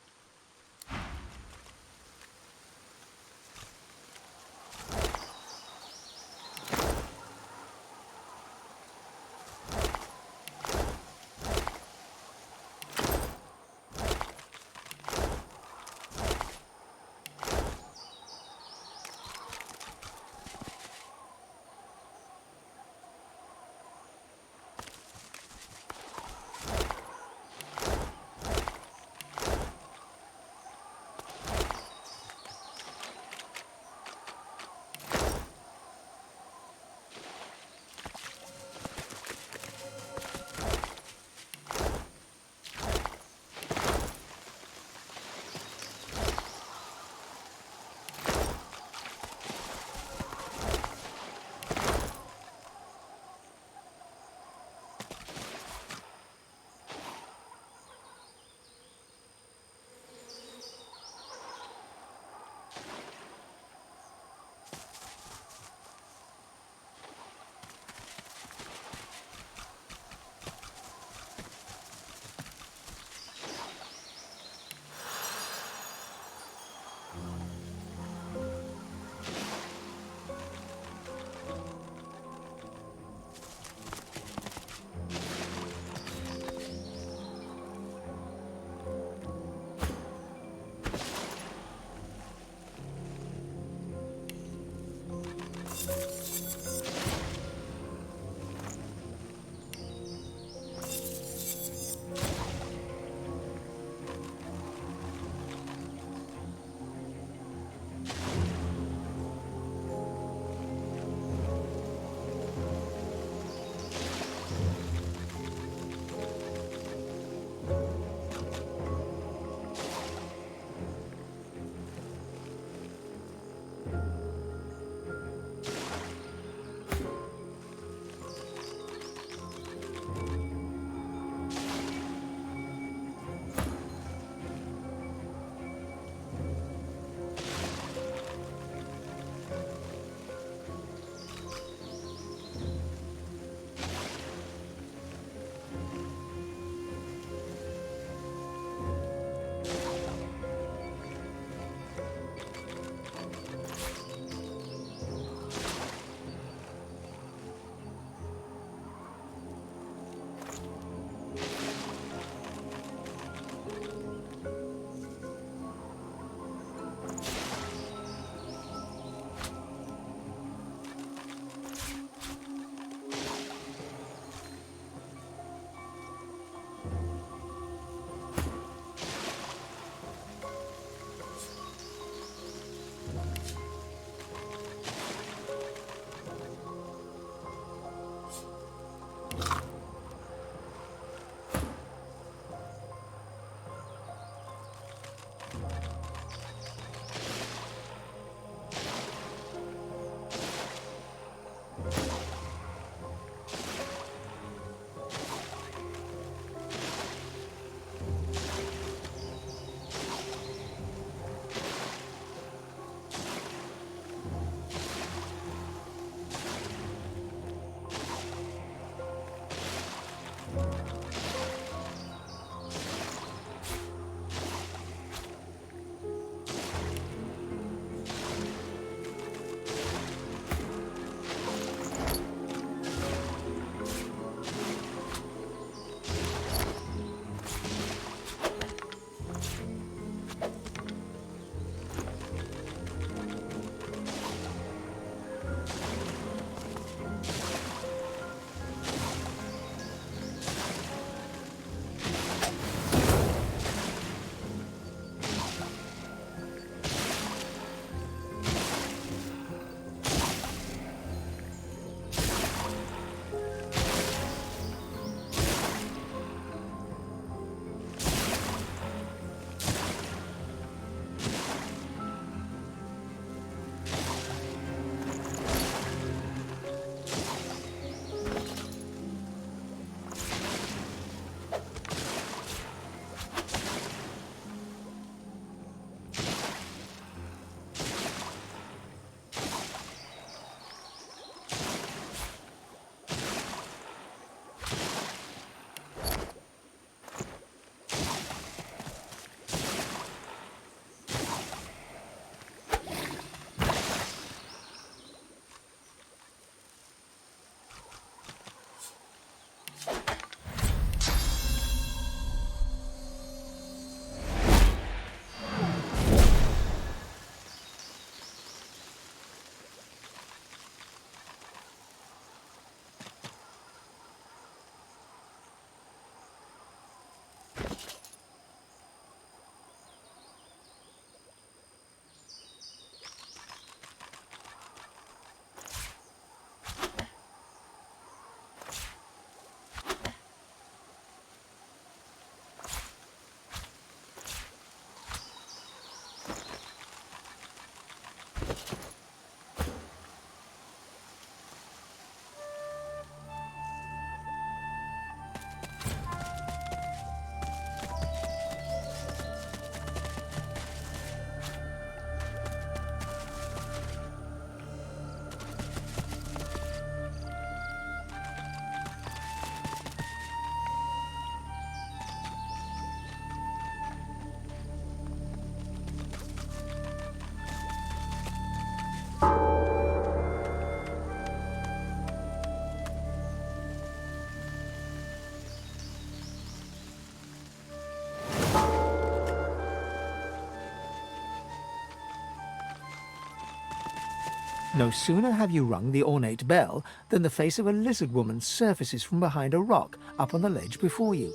No sooner have you rung the ornate bell than the face of a lizard woman surfaces from behind a rock up on the ledge before you.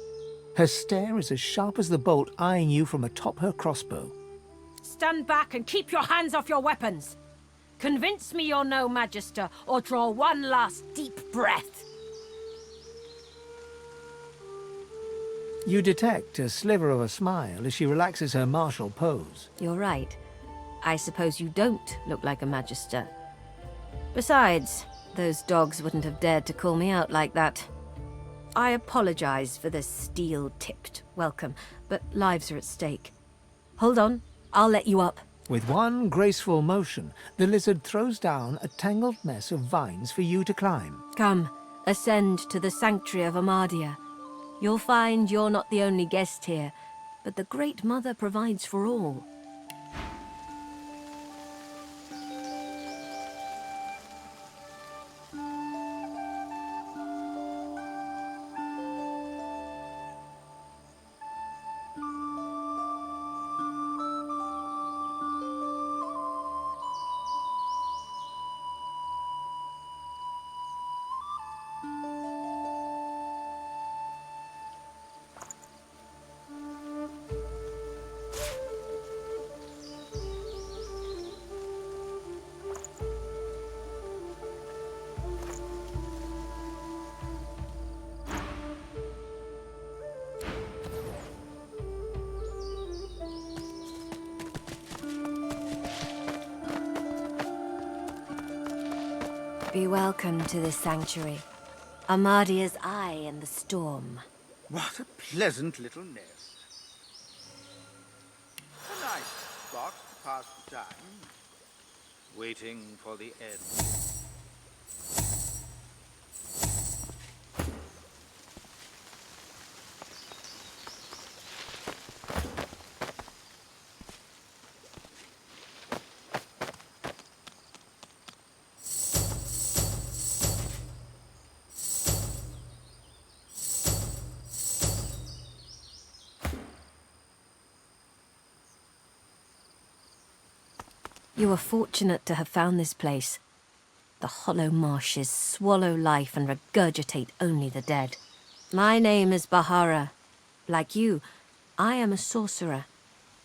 Her stare is as sharp as the bolt eyeing you from atop her crossbow. Stand back and keep your hands off your weapons. Convince me you're no Magister, or draw one last deep breath. You detect a sliver of a smile as she relaxes her martial pose. You're right. I suppose you don't look like a Magister. Besides, those dogs wouldn't have dared to call me out like that. I apologize for the steel-tipped welcome, but lives are at stake. Hold on, I'll let you up. With one graceful motion, the lizard throws down a tangled mess of vines for you to climb. Come, ascend to the sanctuary of Amadia. You'll find you're not the only guest here, but the Great Mother provides for all. Be welcome to this sanctuary. Amadia's eye in the storm. What a pleasant little nest. A nice spot to pass the time. Waiting for the end. You are fortunate to have found this place. The hollow marshes swallow life and regurgitate only the dead. My name is Bahara. Like you, I am a sorcerer.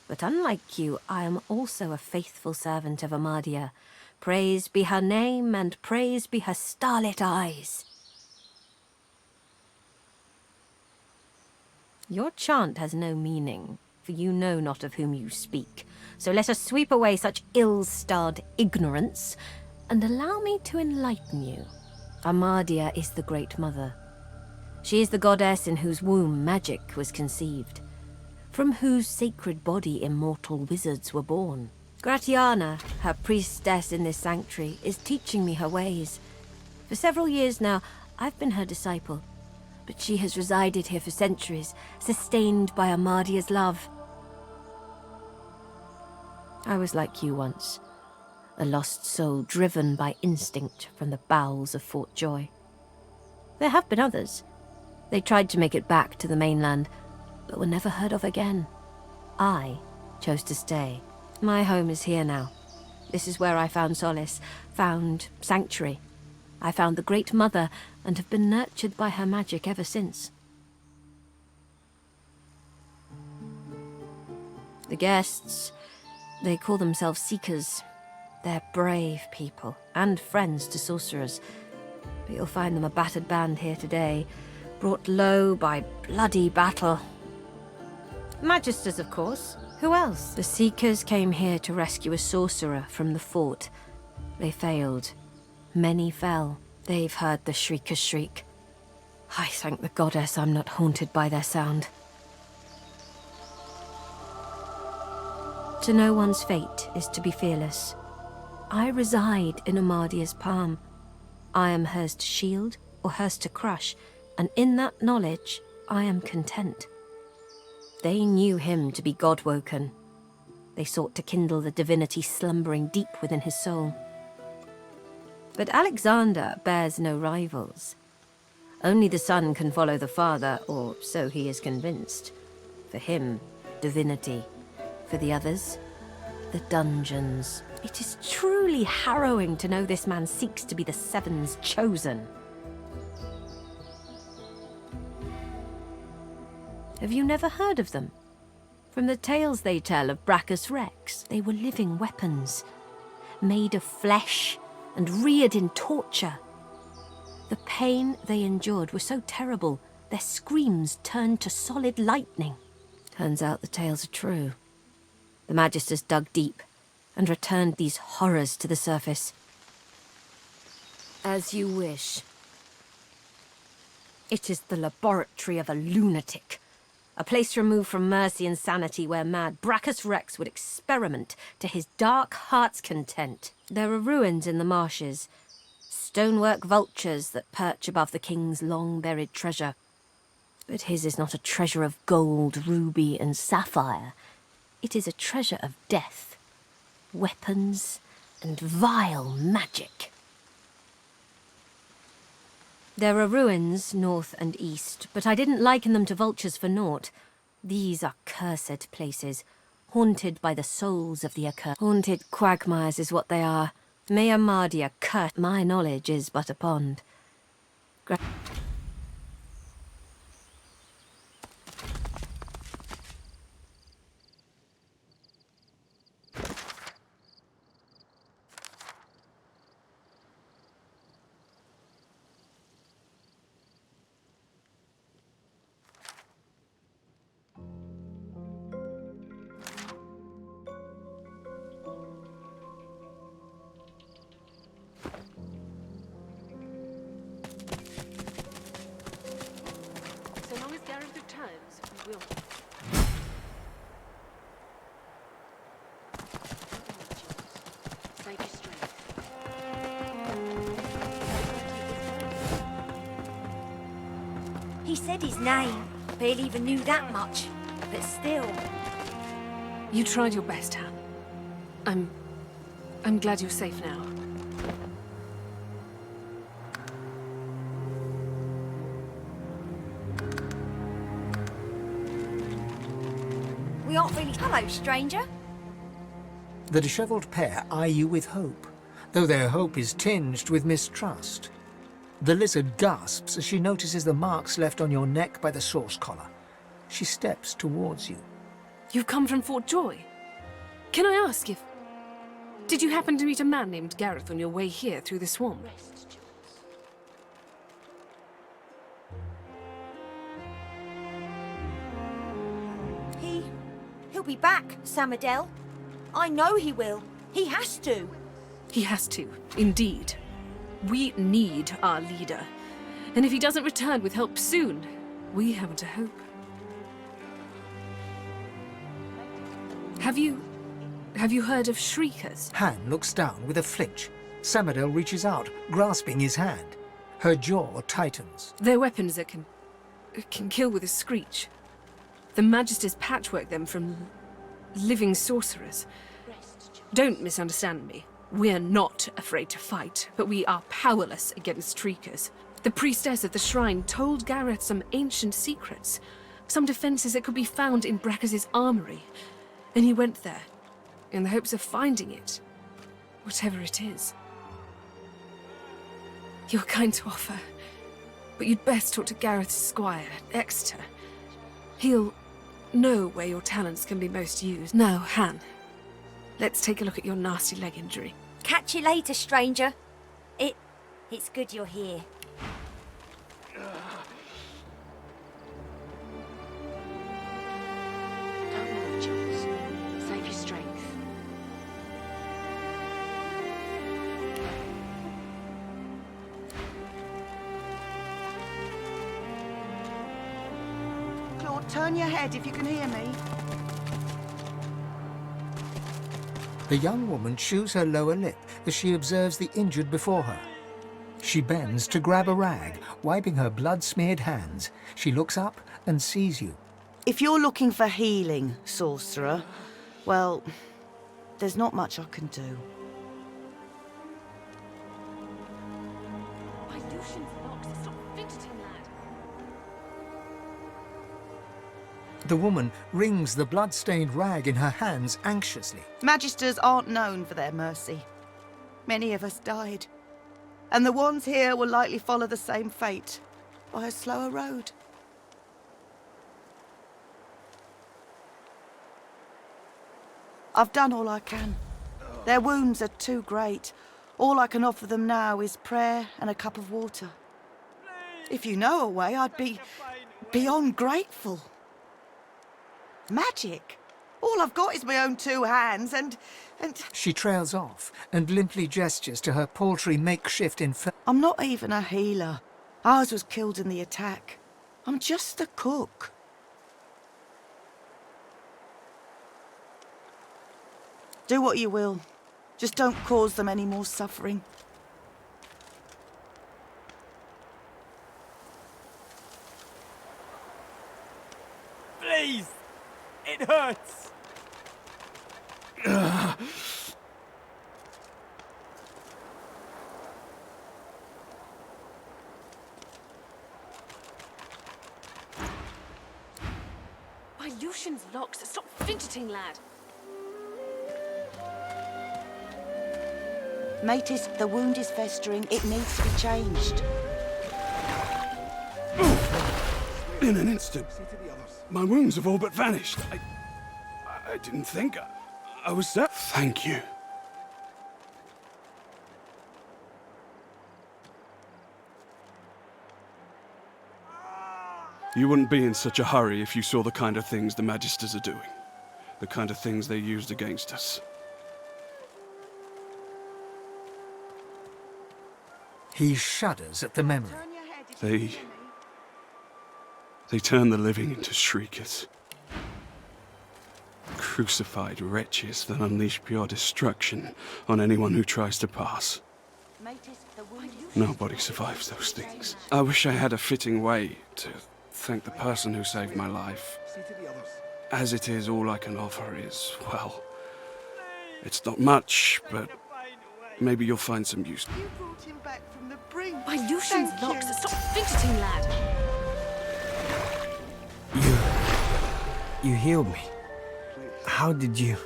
But unlike you, I am also a faithful servant of Amadia. Praise be her name, and praise be her starlit eyes. Your chant has no meaning, for you know not of whom you speak. So let us sweep away such ill-starred ignorance, and allow me to enlighten you. Amadia is the Great Mother. She is the goddess in whose womb magic was conceived, from whose sacred body immortal wizards were born. Gratiana, her priestess in this sanctuary, is teaching me her ways. For several years now, I've been her disciple, but she has resided here for centuries, sustained by Amadia's love. I was like you once, a lost soul driven by instinct from the bowels of Fort Joy. There have been others. They tried to make it back to the mainland, but were never heard of again. I chose to stay. My home is here now. This is where I found solace, found sanctuary. I found the Great Mother, and have been nurtured by her magic ever since. The guests, they call themselves Seekers. They're brave people, and friends to sorcerers. But you'll find them a battered band here today, brought low by bloody battle. Magisters, of course. Who else? The Seekers came here to rescue a sorcerer from the fort. They failed. Many fell. They've heard the Shrieker's shriek. I thank the goddess I'm not haunted by their sound. To know one's fate is to be fearless. I reside in Amadia's palm. I am hers to shield or hers to crush, and in that knowledge, I am content. They knew him to be God-woken. They sought to kindle the divinity slumbering deep within his soul. But Alexander bears no rivals. Only the son can follow the father, or so he is convinced. For him, divinity. For the others, the dungeons. It is truly harrowing to know this man seeks to be the Seven's chosen. Have you never heard of them? From the tales they tell of Brachus Rex, they were living weapons, made of flesh and reared in torture. The pain they endured was so terrible, their screams turned to solid lightning. Turns out the tales are true. The Magisters dug deep and returned these horrors to the surface. As you wish. It is the laboratory of a lunatic. A place removed from mercy and sanity where mad Brachus Rex would experiment to his dark heart's content. There are ruins in the marshes, stonework vultures that perch above the king's long-buried treasure. But his is not a treasure of gold, ruby, and sapphire. It is a treasure of death, weapons, and vile magic. There are ruins north and east, but I didn't liken them to vultures for naught. These are cursed places, haunted by the souls of the accursed. Haunted quagmires is what they are. May Amardia curse. My knowledge is but a pond. So long as Gareth returns, we will. Save your strength. He said his name. Barely even knew that much. But still. You tried your best, Han. I'm glad you're safe now. We aren't really... Hello, stranger. The dishevelled pair eye you with hope, though their hope is tinged with mistrust. The lizard gasps as she notices the marks left on your neck by the source collar. She steps towards you. You've come from Fort Joy. Can I ask if... Did you happen to meet a man named Gareth on your way here through the swamp? He'll be back, Samadel. I know he will. He has to. He has to, indeed. We need our leader. And if he doesn't return with help soon, we haven't a hope. Have you heard of Shriekers? Han looks down with a flinch. Samadel reaches out, grasping his hand. Her jaw tightens. They're weapons that can kill with a screech. The Magisters patchwork them from living sorcerers. Don't misunderstand me. We're not afraid to fight, but we are powerless against Shriekers. The priestess of the shrine told Gareth some ancient secrets, some defenses that could be found in Brachus's armory. And he went there, in the hopes of finding it, whatever it is. You're kind to offer, but you'd best talk to Gareth's squire, Exeter. He'll know where your talents can be most used. Now, Han, let's take a look at your nasty leg injury. Catch you later, stranger. It's good you're here. Don't worry, Jules. Save your strength. Claude, turn your head if you can hear me. The young woman chews her lower lip as she observes the injured before her. She bends to grab a rag, wiping her blood-smeared hands. She looks up and sees you. If you're looking for healing, sorcerer, well, there's not much I can do. My Lucian's box is not fidgeting, lad. The woman wrings the blood-stained rag in her hands anxiously. Magisters aren't known for their mercy. Many of us died. And the ones here will likely follow the same fate, by a slower road. I've done all I can. Their wounds are too great. All I can offer them now is prayer and a cup of water. If you know a way, I'd be beyond grateful. Magic? All I've got is my own 2 hands and... She trails off and limply gestures to her paltry makeshift I'm not even a healer. Ours was killed in the attack. I'm just a cook. Do what you will. Just don't cause them any more suffering. Please! It hurts! By Lucian's locks, stop fidgeting, lad. Matis, the wound is festering. It needs to be changed. In an instant. My wounds have all but vanished. I didn't think I was there. Thank you. You wouldn't be in such a hurry if you saw the kind of things the Magisters are doing. The kind of things they used against us. He shudders at the memory. They turn the living into shriekers. Crucified wretches that unleash pure destruction on anyone who tries to pass. Nobody survives those things. I wish I had a fitting way to thank the person who saved my life. As it is, all I can offer is, well, it's not much, but maybe you'll find some use. You brought him back from the brink. By Lucian's locks, stop fidgeting, lad. You healed me. How did you...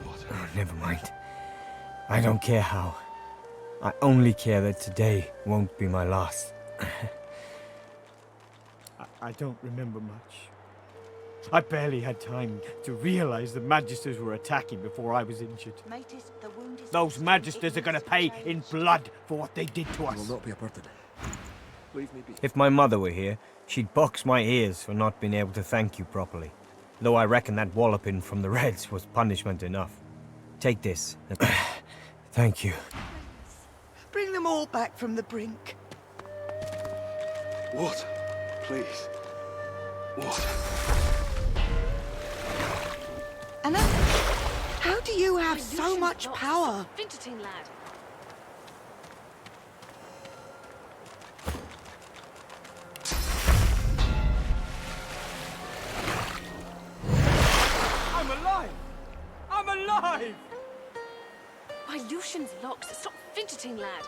Oh, never mind. I don't care how. I only care that today won't be my last. I don't remember much. I barely had time to realize the Magisters were attacking before I was injured. Those Magisters are going to pay in blood for what they did to us. Will not be a burden. Leave me be. If my mother were here, she'd box my ears for not being able to thank you properly. Though I reckon that walloping from the Reds was punishment enough. Take this. Thank you. Bring them all back from the brink. What? Please. What? Anna, how do you have so much power? Fidgeting, lad. I'm alive! I'm alive! By Lucian's locks, stop fidgeting, lad.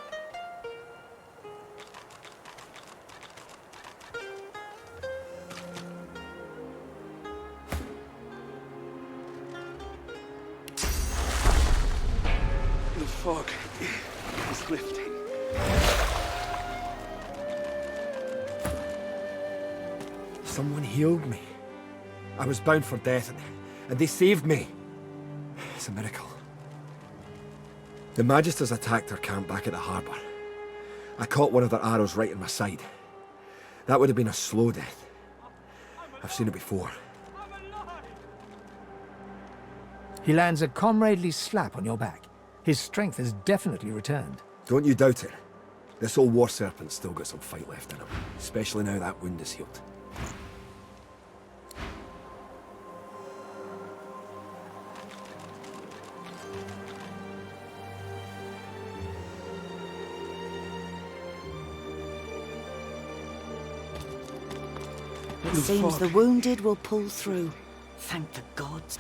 The fog is lifting. Someone healed me. I was bound for death, and they saved me. It's a miracle. The Magisters attacked our camp back at the harbour. I caught one of their arrows right in my side. That would have been a slow death. I've seen it before. He lands a comradely slap on your back. His strength has definitely returned. Don't you doubt it. This old war serpent's still got some fight left in him, especially now that wound is healed. It seems the wounded will pull through. Thank the gods.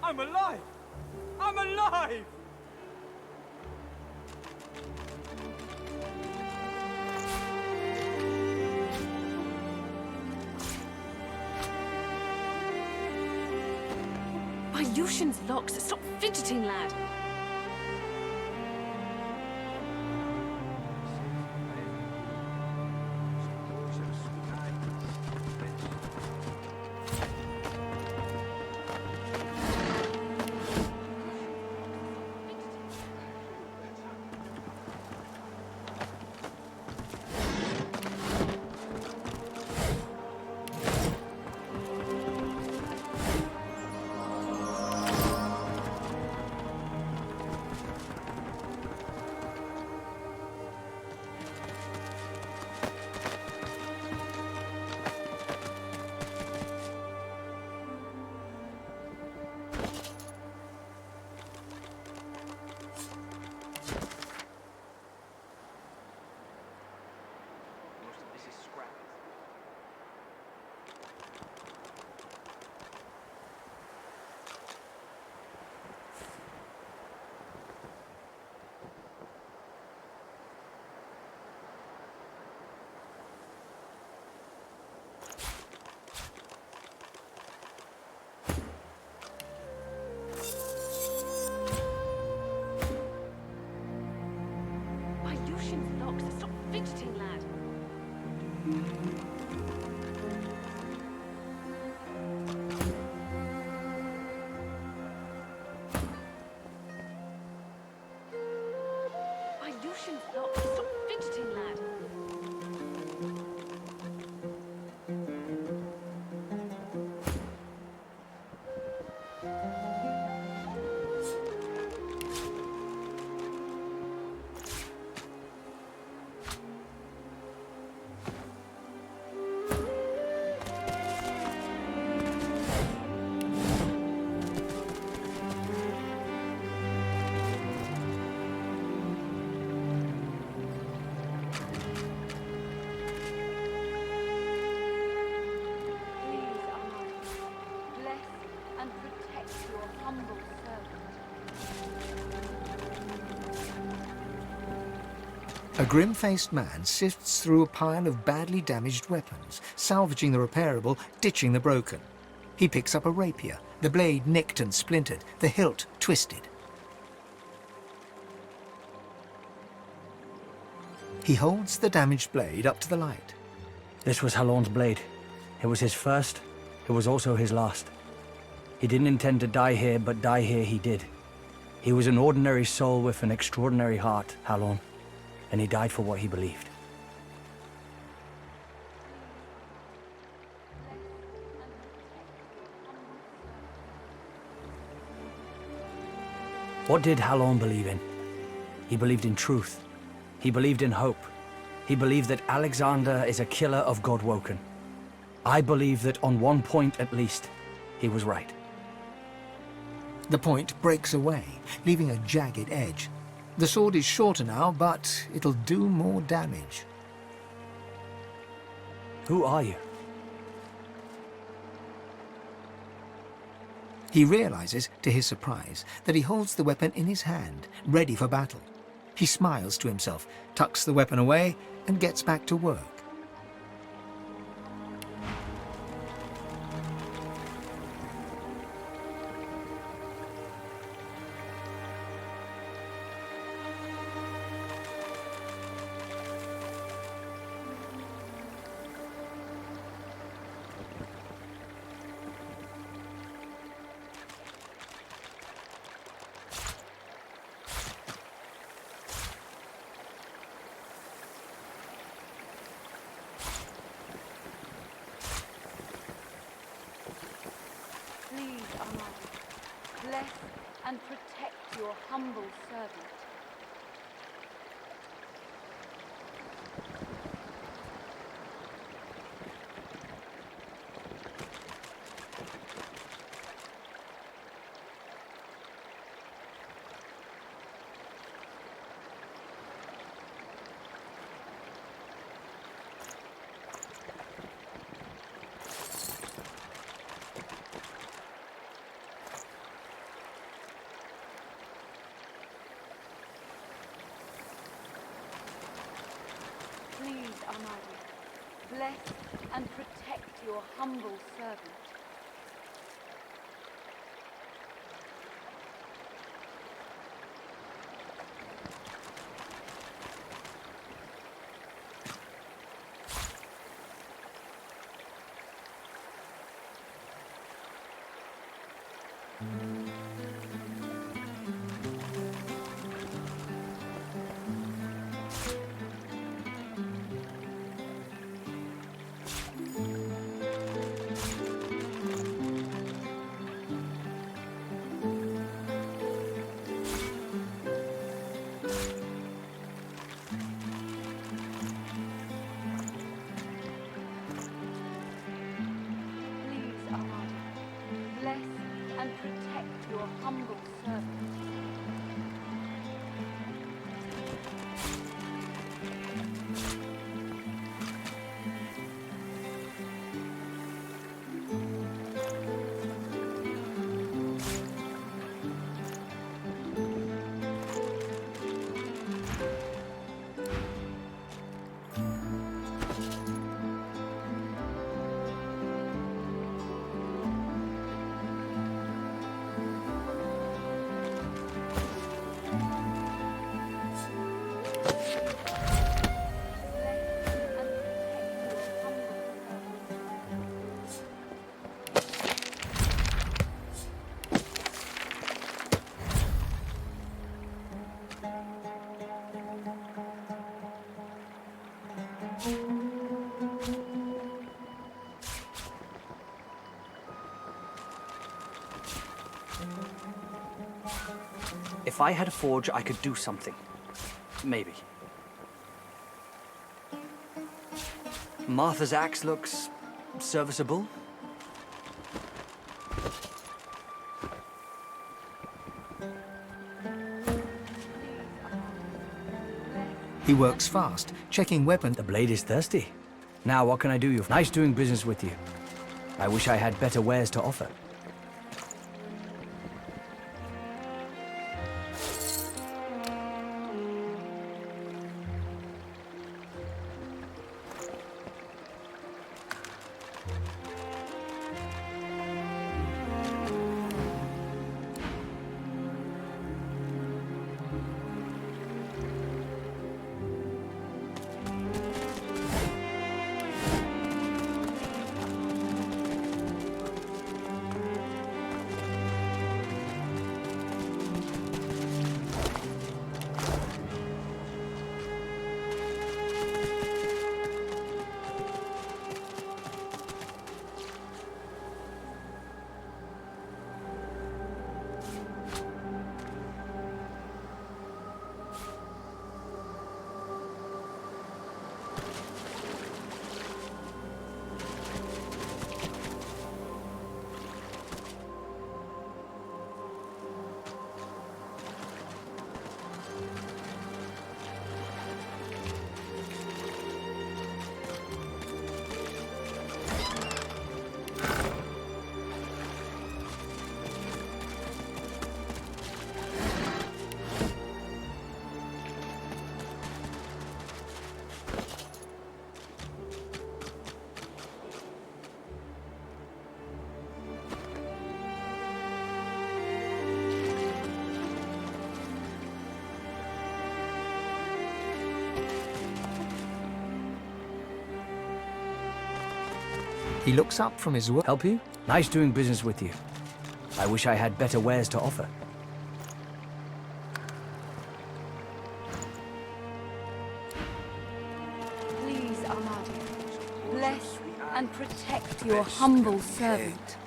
I'm alive! I'm alive! Lucian's locks. Stop fidgeting, lad. Stop fidgeting, lad. My Lucian's locked. Stop fidgeting, lad. A grim-faced man sifts through a pile of badly damaged weapons, salvaging the repairable, ditching the broken. He picks up a rapier, the blade nicked and splintered, the hilt twisted. He holds the damaged blade up to the light. This was Halorn's blade. It was his first, it was also his last. He didn't intend to die here, but die here he did. He was an ordinary soul with an extraordinary heart, Halorn, and he died for what he believed. What did Halorn believe in? He believed in truth. He believed in hope. He believed that Alexander is a killer of Godwoken. I believe that on one point at least, he was right. The point breaks away, leaving a jagged edge. The sword is shorter now, but it'll do more damage. Who are you? He realizes, to his surprise, that he holds the weapon in his hand, ready for battle. He smiles to himself, tucks the weapon away, and gets back to work. Please, Almighty, bless and protect your humble servant. Please, Almighty, bless and protect your humble servant. Please, Armada, bless and protect your humble servant. If I had a forge, I could do something. Maybe. Martha's axe looks serviceable. He works fast, checking weapons. The blade is thirsty. Now, what can I do you? Nice doing business with you. I wish I had better wares to offer. He looks up from his work. Help you? Nice doing business with you. I wish I had better wares to offer. Please, Armada, bless and protect your humble servant.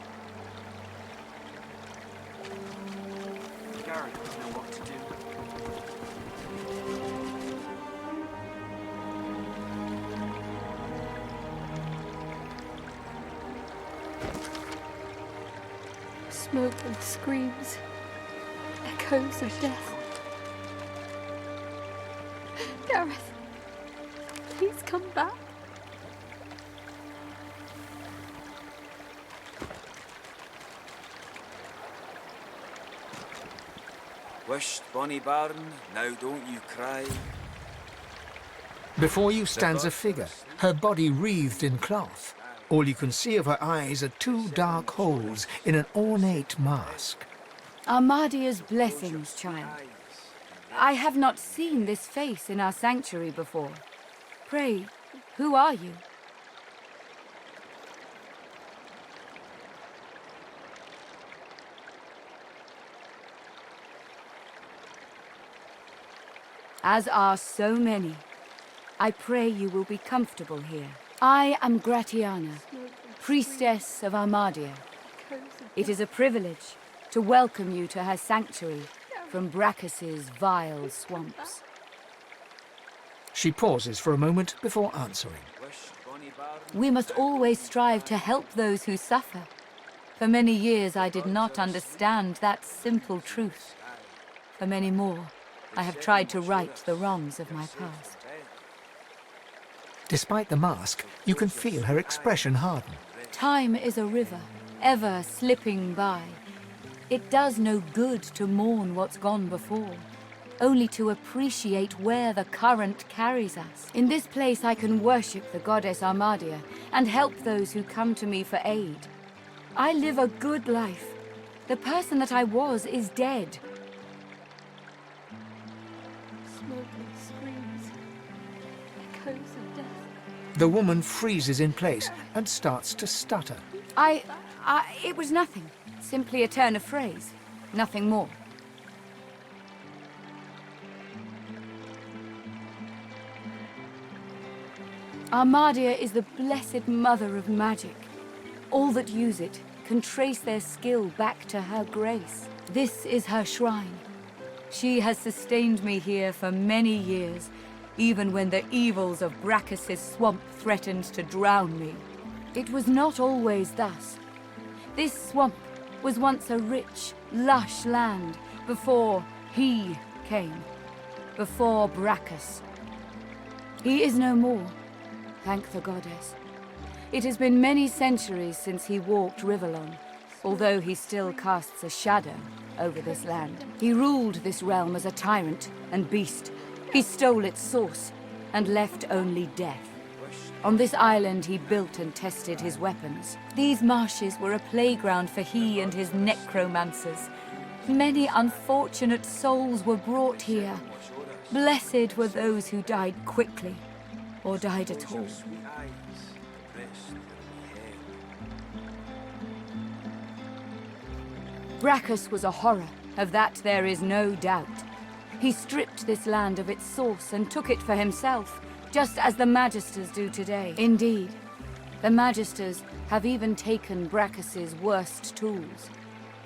Garrett doesn't know what to do. Smoke and screams, echoes of death. Gareth, please come back. Wisht, bonny bairn, now don't you cry. Before you stands a figure, her body wreathed in cloth. All you can see of her eyes are two dark holes in an ornate mask. Armadia's blessings, child. I have not seen this face in our sanctuary before. Pray, who are you? as are so many. I pray you will be comfortable here. I am Gratiana, priestess of Armadia. It is a privilege to welcome you to her sanctuary from Brachus's vile swamps. She pauses for a moment before answering. We must always strive to help those who suffer. For many years I did not understand that simple truth. For many more, I have tried to right the wrongs of my past. Despite the mask, you can feel her expression harden. Time is a river, ever slipping by. It does no good to mourn what's gone before, only to appreciate where the current carries us. In this place I can worship the goddess Armadia and help those who come to me for aid. I live a good life. The person that I was is dead. Smoke and screams. Echoes of death. The woman freezes in place and starts to stutter. It was nothing. Simply a turn of phrase. Nothing more. Armadia is the blessed mother of magic. All that use it can trace their skill back to her grace. This is her shrine. She has sustained me here for many years, even when the evils of Brachus's swamp threatened to drown me. It was not always thus. This swamp was once a rich, lush land before he came, before Brachus. He is no more, thank the goddess. It has been many centuries since he walked Rivellon, although he still casts a shadow over this land. He ruled this realm as a tyrant and beast. He stole its source and left only death. On this island he built and tested his weapons. These marshes were a playground for he and his necromancers. Many unfortunate souls were brought here. Blessed were those who died quickly, or died at all. Brachus was a horror, of that there is no doubt. He stripped this land of its source and took it for himself, just as the Magisters do today. Indeed, the Magisters have even taken Brachus's worst tools.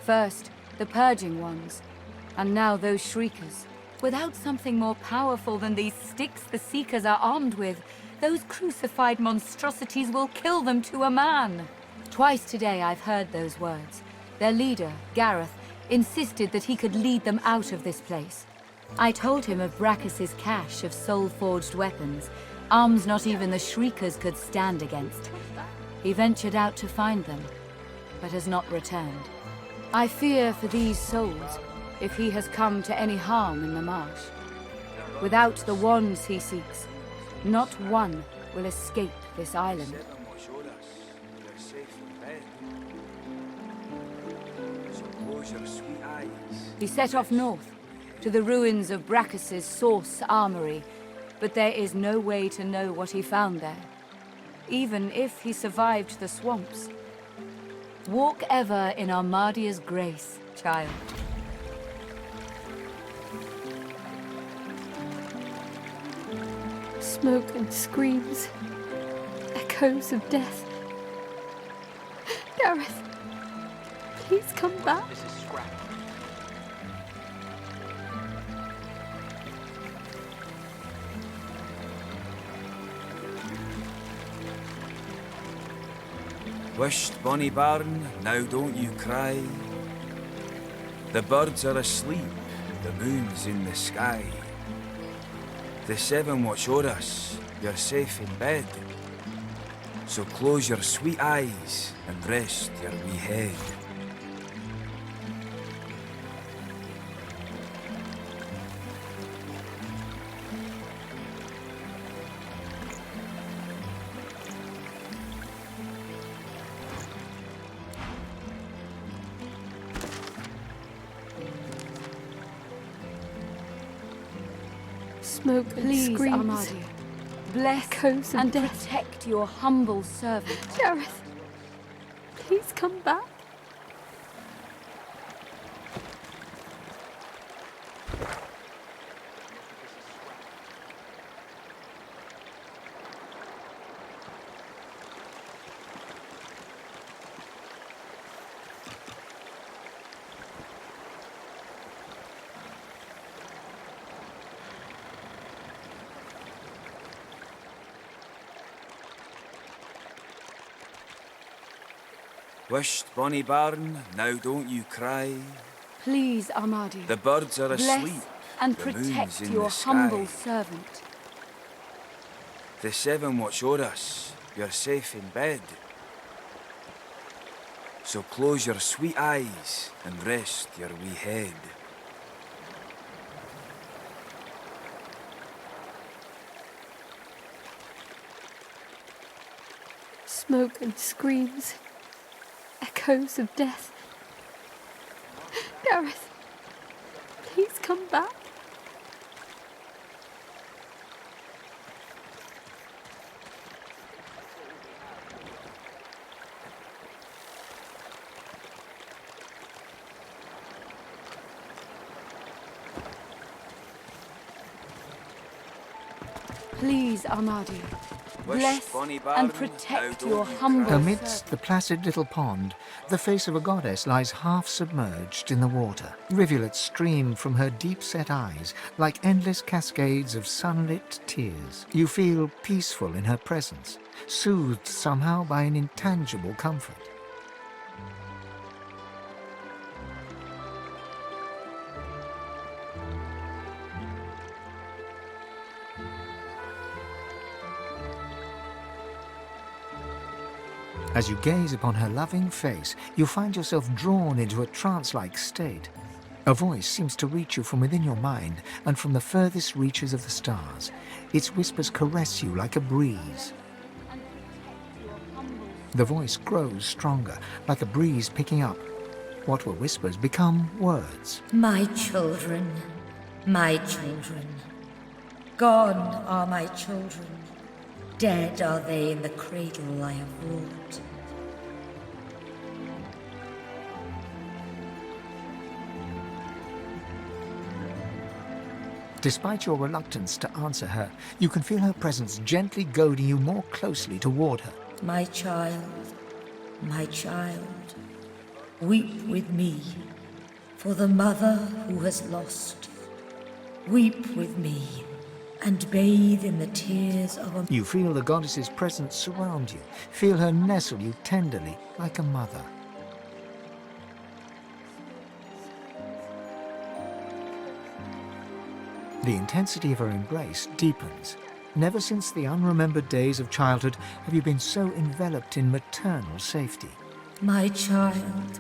First, the purging ones, and now those shriekers. Without something more powerful than these sticks the Seekers are armed with, those crucified monstrosities will kill them to a man. Twice today I've heard those words. Their leader, Gareth, insisted that he could lead them out of this place. I told him of Brachus's cache of soul-forged weapons, arms not even the Shriekers could stand against. He ventured out to find them, but has not returned. I fear for these souls, if he has come to any harm in the marsh. Without the wands he seeks, not one will escape this island. He set off north, to the ruins of Brachus's source armory, but there is no way to know what he found there, even if he survived the swamps. Walk ever in Armadia's grace, child. Smoke and screams. Echoes of death. Gareth, please come back. Wisht, bonny bairn, now don't you cry. The birds are asleep, the moon's in the sky. The seven watch o'er us, you're safe in bed. So close your sweet eyes and rest your wee head. Smoke and Please, screams. Armadia, bless Echoes of and death. protect your humble servant. Gareth, please come back. Wisht, bonny bairn, now don't you cry. Please, Armadio. The birds are asleep. Bless and the moon's protect in your the sky. humble servant. The seven watch o'er us. You're safe in bed. So close your sweet eyes and rest your wee head. Smoke and screams. Echoes of death. Gareth, please come back. Please, Armadio. Bless and bairn, protect now your don't you humble cry. Amidst the placid little pond, the face of a goddess lies half submerged in the water. Rivulets stream from her deep-set eyes like endless cascades of sunlit tears. You feel peaceful in her presence, soothed somehow by an intangible comfort. As you gaze upon her loving face, you find yourself drawn into a trance-like state. A voice seems to reach you from within your mind and from the furthest reaches of the stars. Its whispers caress you like a breeze. The voice grows stronger, like a breeze picking up. What were whispers become words. My children, my children. Gone are my children. Dead are they in the cradle I have wrought. Despite your reluctance to answer her, you can feel her presence gently goading you more closely toward her. My child, weep with me for the mother who has lost. Weep with me and bathe in the tears of a... You feel the goddess's presence surround you, feel her nestle you tenderly like a mother. The intensity of her embrace deepens. Never since the unremembered days of childhood have you been so enveloped in maternal safety. My child,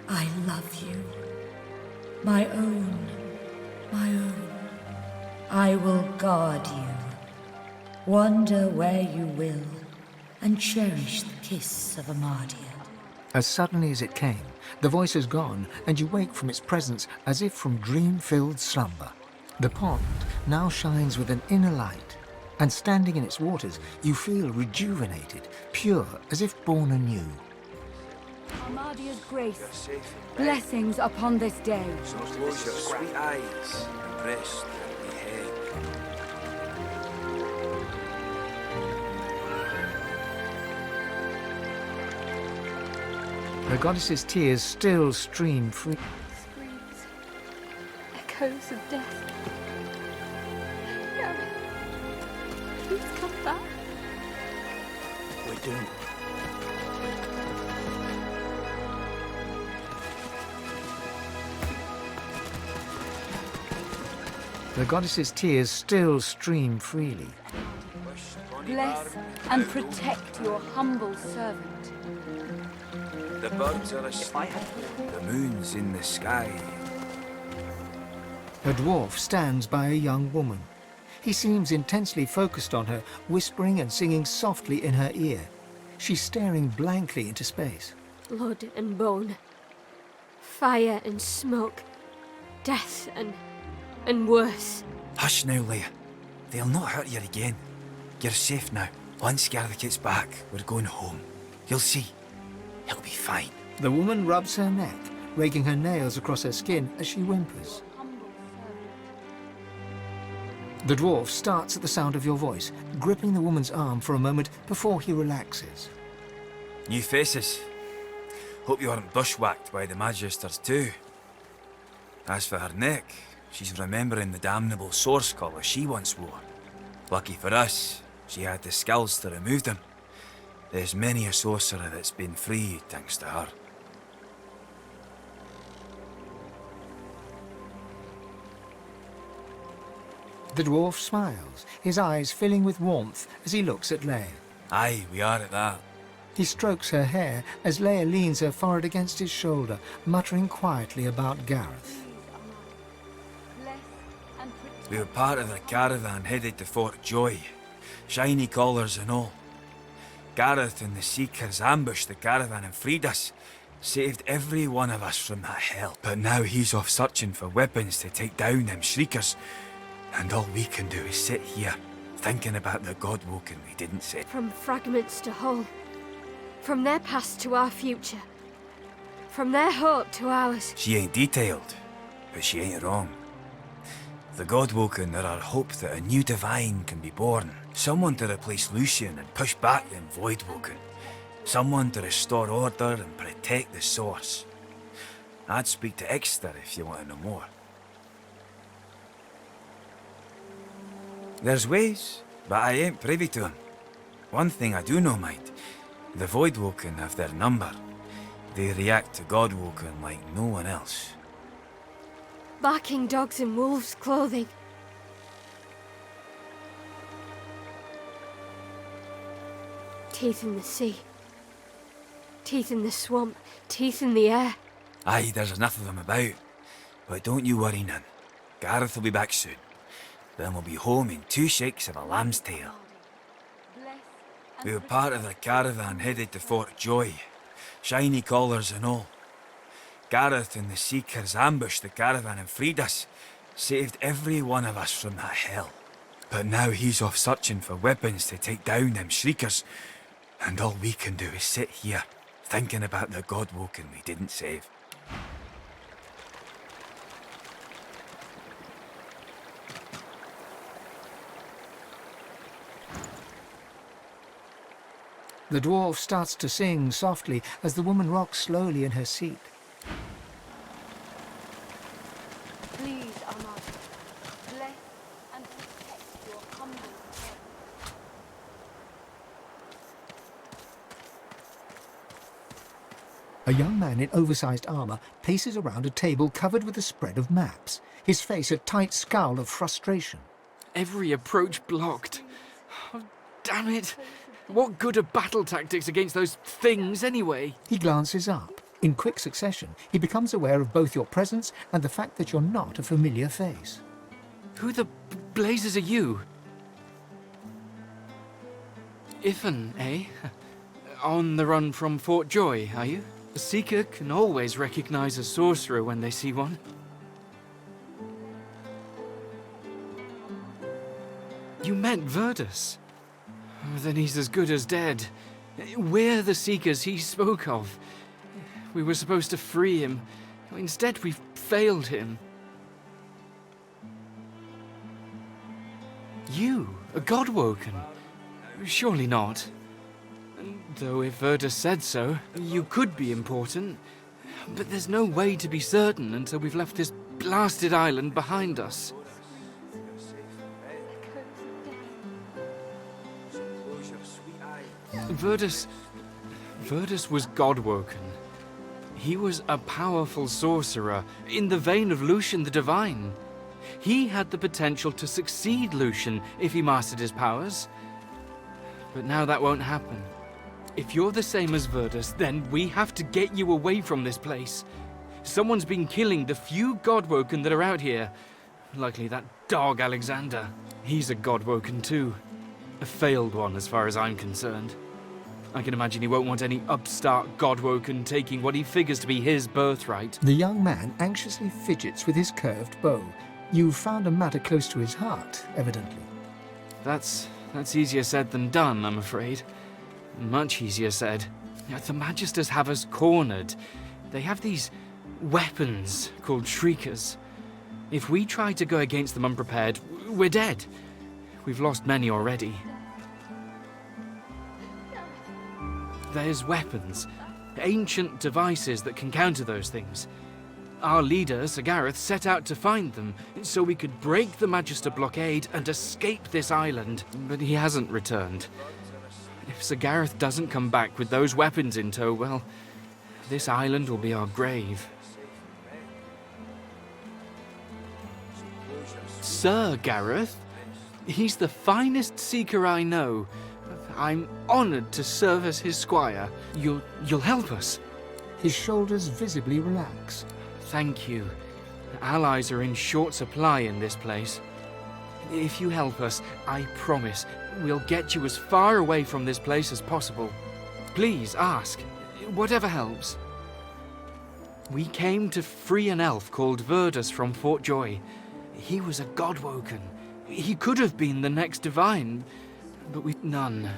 I love you. My own. I will guard you. Wander where you will, and cherish the kiss of Amadia. As suddenly as it came, the voice is gone, and you wake from its presence as if from dream-filled slumber. The pond now shines with an inner light, and standing in its waters, you feel rejuvenated, pure, as if born anew. Armadia's grace, blessings upon this day. So close your sweet eyes and rest your wee head. The goddess's tears still stream free. Screams. Echoes of death. Gareth, please come back. We do. The goddess's tears still stream freely. Bless and protect your humble servant. The birds are asleep. The moon's in the sky. A dwarf stands by a young woman. He seems intensely focused on her, whispering and singing softly in her ear. She's staring blankly into space. Blood and bone. Fire and smoke. Death and worse. Hush now, Leia. They'll not hurt you again. You're safe now. Once Gareth gets back, we're going home. You'll see. He'll be fine. The woman rubs her neck, raking her nails across her skin as she whimpers. The dwarf starts at the sound of your voice, gripping the woman's arm for a moment before he relaxes. New faces. Hope you weren't bushwhacked by the Magisters too. As for her neck, she's remembering the damnable source collar she once wore. Lucky for us, she had the skills to remove them. There's many a sorcerer that's been freed thanks to her. The dwarf smiles, his eyes filling with warmth as he looks at Leia. Aye, we are at that. He strokes her hair as Leia leans her forehead against his shoulder, muttering quietly about Gareth. We were part of the caravan headed to Fort Joy, shiny collars and all. Gareth and the Seekers ambushed the caravan and freed us, saved every one of us from that hell. But now he's off searching for weapons to take down them shriekers, and all we can do is sit here, thinking about the Godwoken we didn't save. From fragments to whole. From their past to our future. From their hope to ours. She ain't detailed, but she ain't wrong. The Godwoken are our hope that a new divine can be born. Someone to replace Lucian and push back them Voidwoken. Someone to restore order and protect the source. I'd speak to Exeter if you want to know more. There's ways, but I ain't privy to them. One thing I do know, mate. The Voidwoken have their number. They react to Godwoken like no one else. Barking dogs in wolves' clothing. Teeth in the sea. Teeth in the swamp. Teeth in the air. Aye, there's enough of them about. But don't you worry none. Gareth will be back soon. Then we'll be home in 2 shakes of a lamb's tail. We were part of the caravan headed to Fort Joy. Shiny collars and all. Gareth and the Seekers ambushed the caravan and freed us. Saved every one of us from that hell. But now he's off searching for weapons to take down them shriekers. And all we can do is sit here, thinking about the Godwoken we didn't save. The dwarf starts to sing softly as the woman rocks slowly in her seat. Please, Ahmad, bless and protect your humble servant. A young man in oversized armor paces around a table covered with a spread of maps, his face a tight scowl of frustration. Every approach blocked. Oh, damn it. What good are battle tactics against those things, anyway? He glances up. In quick succession, he becomes aware of both your presence and the fact that you're not a familiar face. Who the blazes are you? Ifan, eh? On the run from Fort Joy, are you? A Seeker can always recognize a sorcerer when they see one. You met Verdus? Then he's as good as dead. We're the Seekers he spoke of. We were supposed to free him. Instead, we've failed him. You, a Godwoken? Surely not. Though if Verdus said so, you could be important. But there's no way to be certain until we've left this blasted island behind us. Verdus was Godwoken. He was a powerful sorcerer, in the vein of Lucian the Divine. He had the potential to succeed Lucian if he mastered his powers. But now that won't happen. If you're the same as Verdus, then we have to get you away from this place. Someone's been killing the few Godwoken that are out here. Likely that dog Alexander. He's a Godwoken too. A failed one as far as I'm concerned. I can imagine he won't want any upstart Godwoken taking what he figures to be his birthright. The young man anxiously fidgets with his curved bow. You've found a matter close to his heart, evidently. That's easier said than done, I'm afraid. Much easier said. The Magisters have us cornered. They have these weapons called Shriekers. If we try to go against them unprepared, we're dead. We've lost many already. There's weapons, ancient devices that can counter those things. Our leader, Sir Gareth, set out to find them, so we could break the Magister blockade and escape this island, but he hasn't returned. If Sir Gareth doesn't come back with those weapons in tow, well, this island will be our grave. Sir Gareth? He's the finest seeker I know. I'm honored to serve as his squire. You'll help us? His shoulders visibly relax. Thank you. Allies are in short supply in this place. If you help us, I promise we'll get you as far away from this place as possible. Please ask. Whatever helps. We came to free an elf called Verdus from Fort Joy. He was a godwoken. He could have been the next divine, but we've none.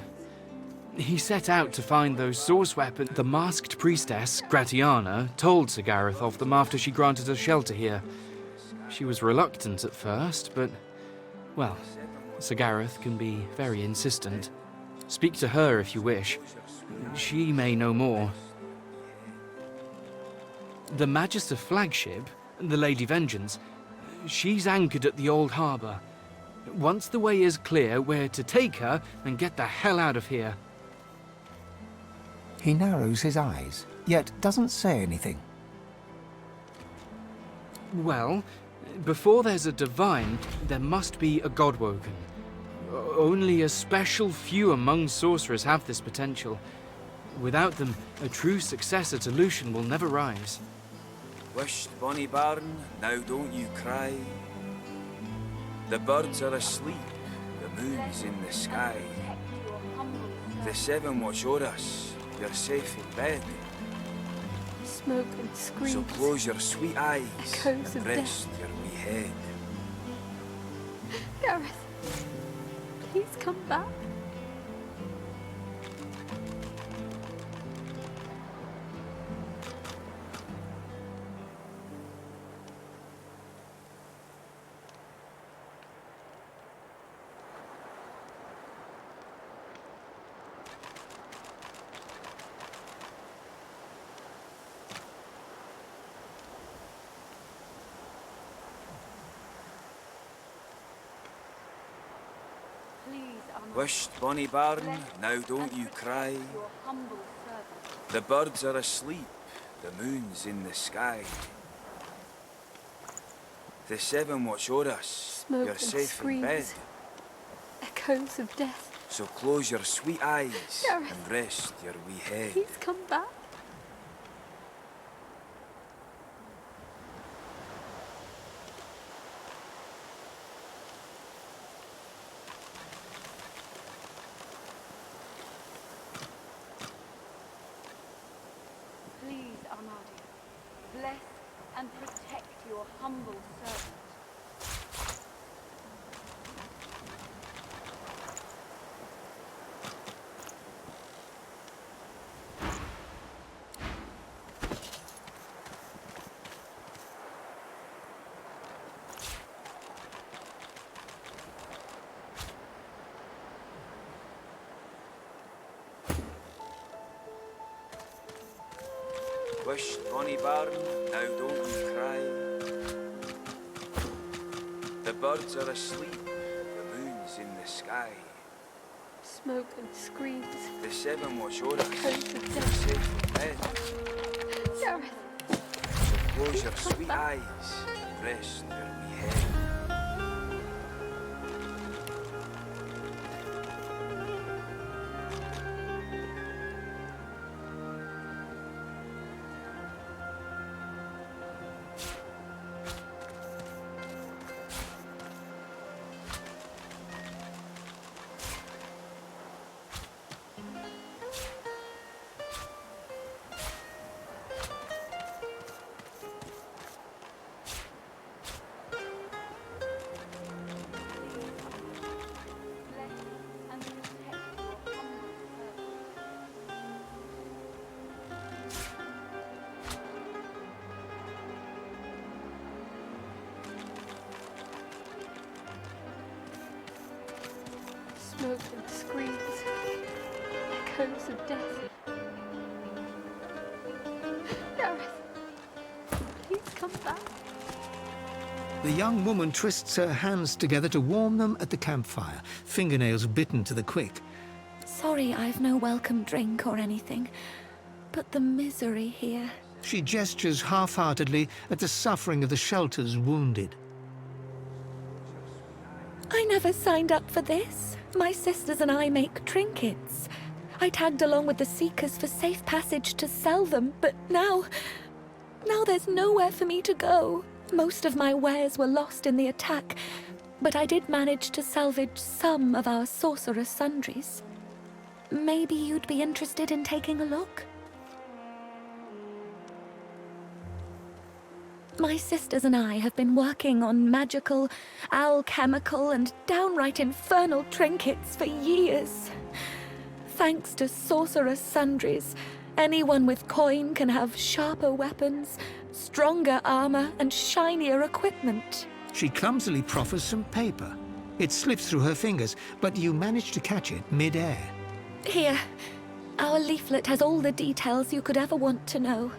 He set out to find those source weapons. The masked priestess, Gratiana, told Sir Gareth of them after she granted us shelter here. She was reluctant at first, but, well, Sir Gareth can be very insistent. Speak to her if you wish. She may know more. The Magister flagship, the Lady Vengeance, she's anchored at the old harbour. Once the way is clear, we're to take her and get the hell out of here. He narrows his eyes, yet doesn't say anything. Well, before there's a divine, there must be a godwoken. Only a special few among sorcerers have this potential. Without them, a true successor to Lucian will never rise. Wisht, bonny bairn, now don't you cry. The birds are asleep, the moon's in the sky. The seven watch o'er us, you're safe in bed. Smoke and screams. So close your sweet eyes Echoes and of rest your wee head. Gareth, please come back. Wisht, bonny bairn, now don't you cry. The birds are asleep, the moon's in the sky. The seven watch o'er us, Smoke you're and safe in bed. screams. Echoes of death. So close your sweet eyes Gareth. and rest your wee head. Please come back. Please, Armadi, bless and protect your humble servant. Wisht, bonny bairn, now don't you cry. The birds are asleep, the moon's in the sky. Smoke and screams. The seven watch o'er us, Echoes of you're death. safe in bed. Gareth, So close your sweet eyes and rest your wee head. smoke and screams. Echoes of death. Gareth, please come back. The young woman twists her hands together to warm them at the campfire, fingernails bitten to the quick. So sorry I've no welcome drink or anything, but the misery here. She gestures half-heartedly at the suffering of the shelter's wounded. I never signed up for this. My sisters and I make trinkets. I tagged along with the Seekers for safe passage to sell them, but now there's nowhere for me to go. Most of my wares were lost in the attack, but I did manage to salvage some of our sorcerer's sundries. Maybe you'd be interested in taking a look? My sisters and I have been working on magical, alchemical, and downright infernal trinkets for years. Thanks to sorcerer's sundries, anyone with coin can have sharper weapons, stronger armor, and shinier equipment. She clumsily proffers some paper. It slips through her fingers, but you manage to catch it mid-air. Here, our leaflet has all the details you could ever want to know.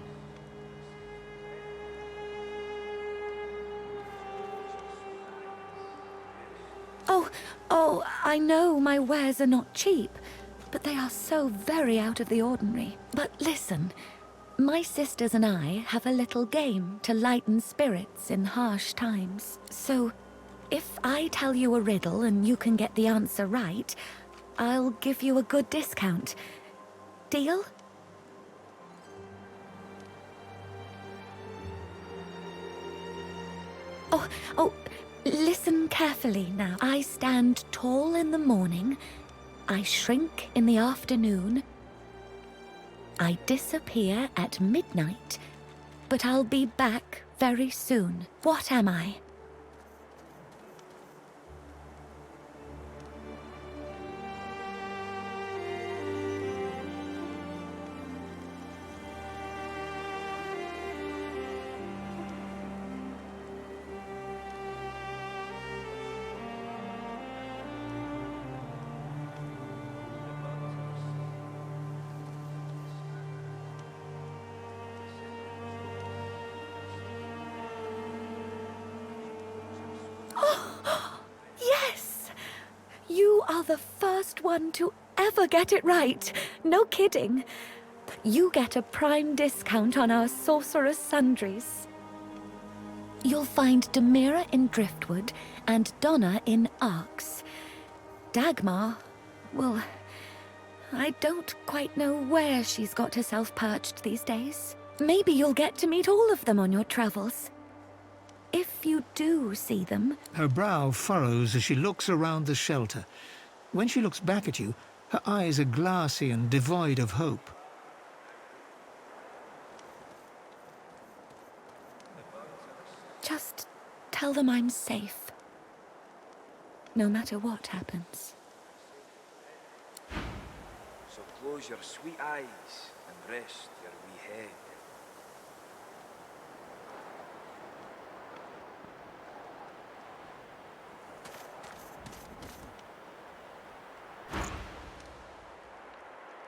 Oh, I know my wares are not cheap, but they are so very out of the ordinary. But listen, my sisters and I have a little game to lighten spirits in harsh times. So, if I tell you a riddle and you can get the answer right, I'll give you a good discount. Deal? Oh, listen carefully now. I stand tall in the morning, I shrink in the afternoon, I disappear at midnight, but I'll be back very soon. What am I? Yes! You are the first one to ever get it right. No kidding. You get a prime discount on our sorcerer's sundries. You'll find Demira in Driftwood and Donna in Arx. Dagmar, well, I don't quite know where she's got herself perched these days. Maybe you'll get to meet all of them on your travels. If you do see them... Her brow furrows as she looks around the shelter. When she looks back at you, her eyes are glassy and devoid of hope. Just tell them I'm safe. No matter what happens. So close your sweet eyes and rest your wee head.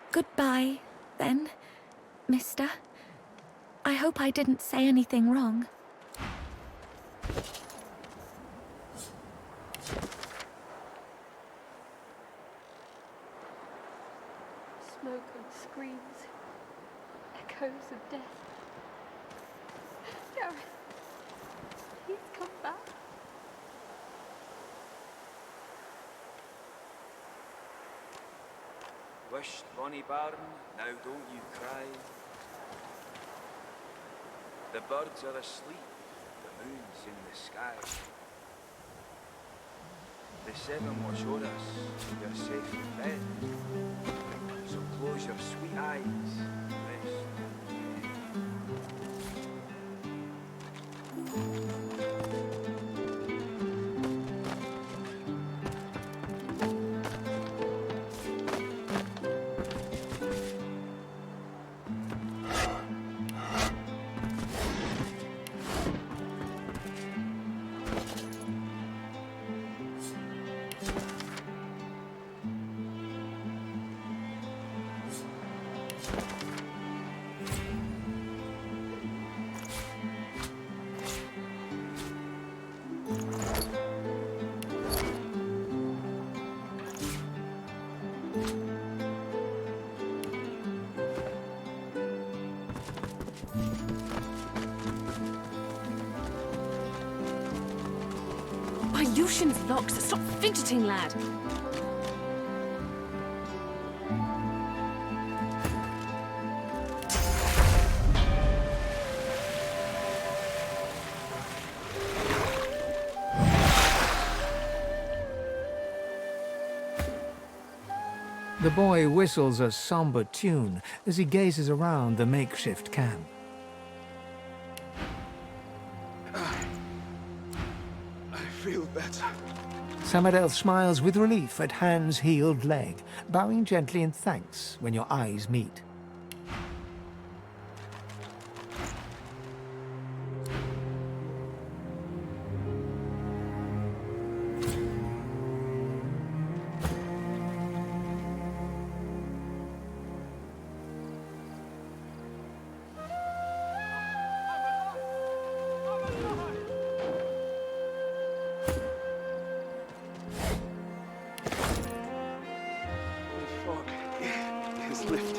Goodbye, then, mister. I hope I didn't say anything wrong. Smoke and screams, echoes of death. Gareth, please come back. Wisht, bonny barn, now don't you cry. The birds are asleep, the moon's in the sky. The seven watch o'er us, you're safe in bed. So close your sweet eyes, rest. Lucian's locks. Stop fidgeting, lad. The boy whistles a somber tune as he gazes around the makeshift camp. I feel better. Samadel smiles with relief at Han's healed leg, bowing gently in thanks when your eyes meet. Is lifted.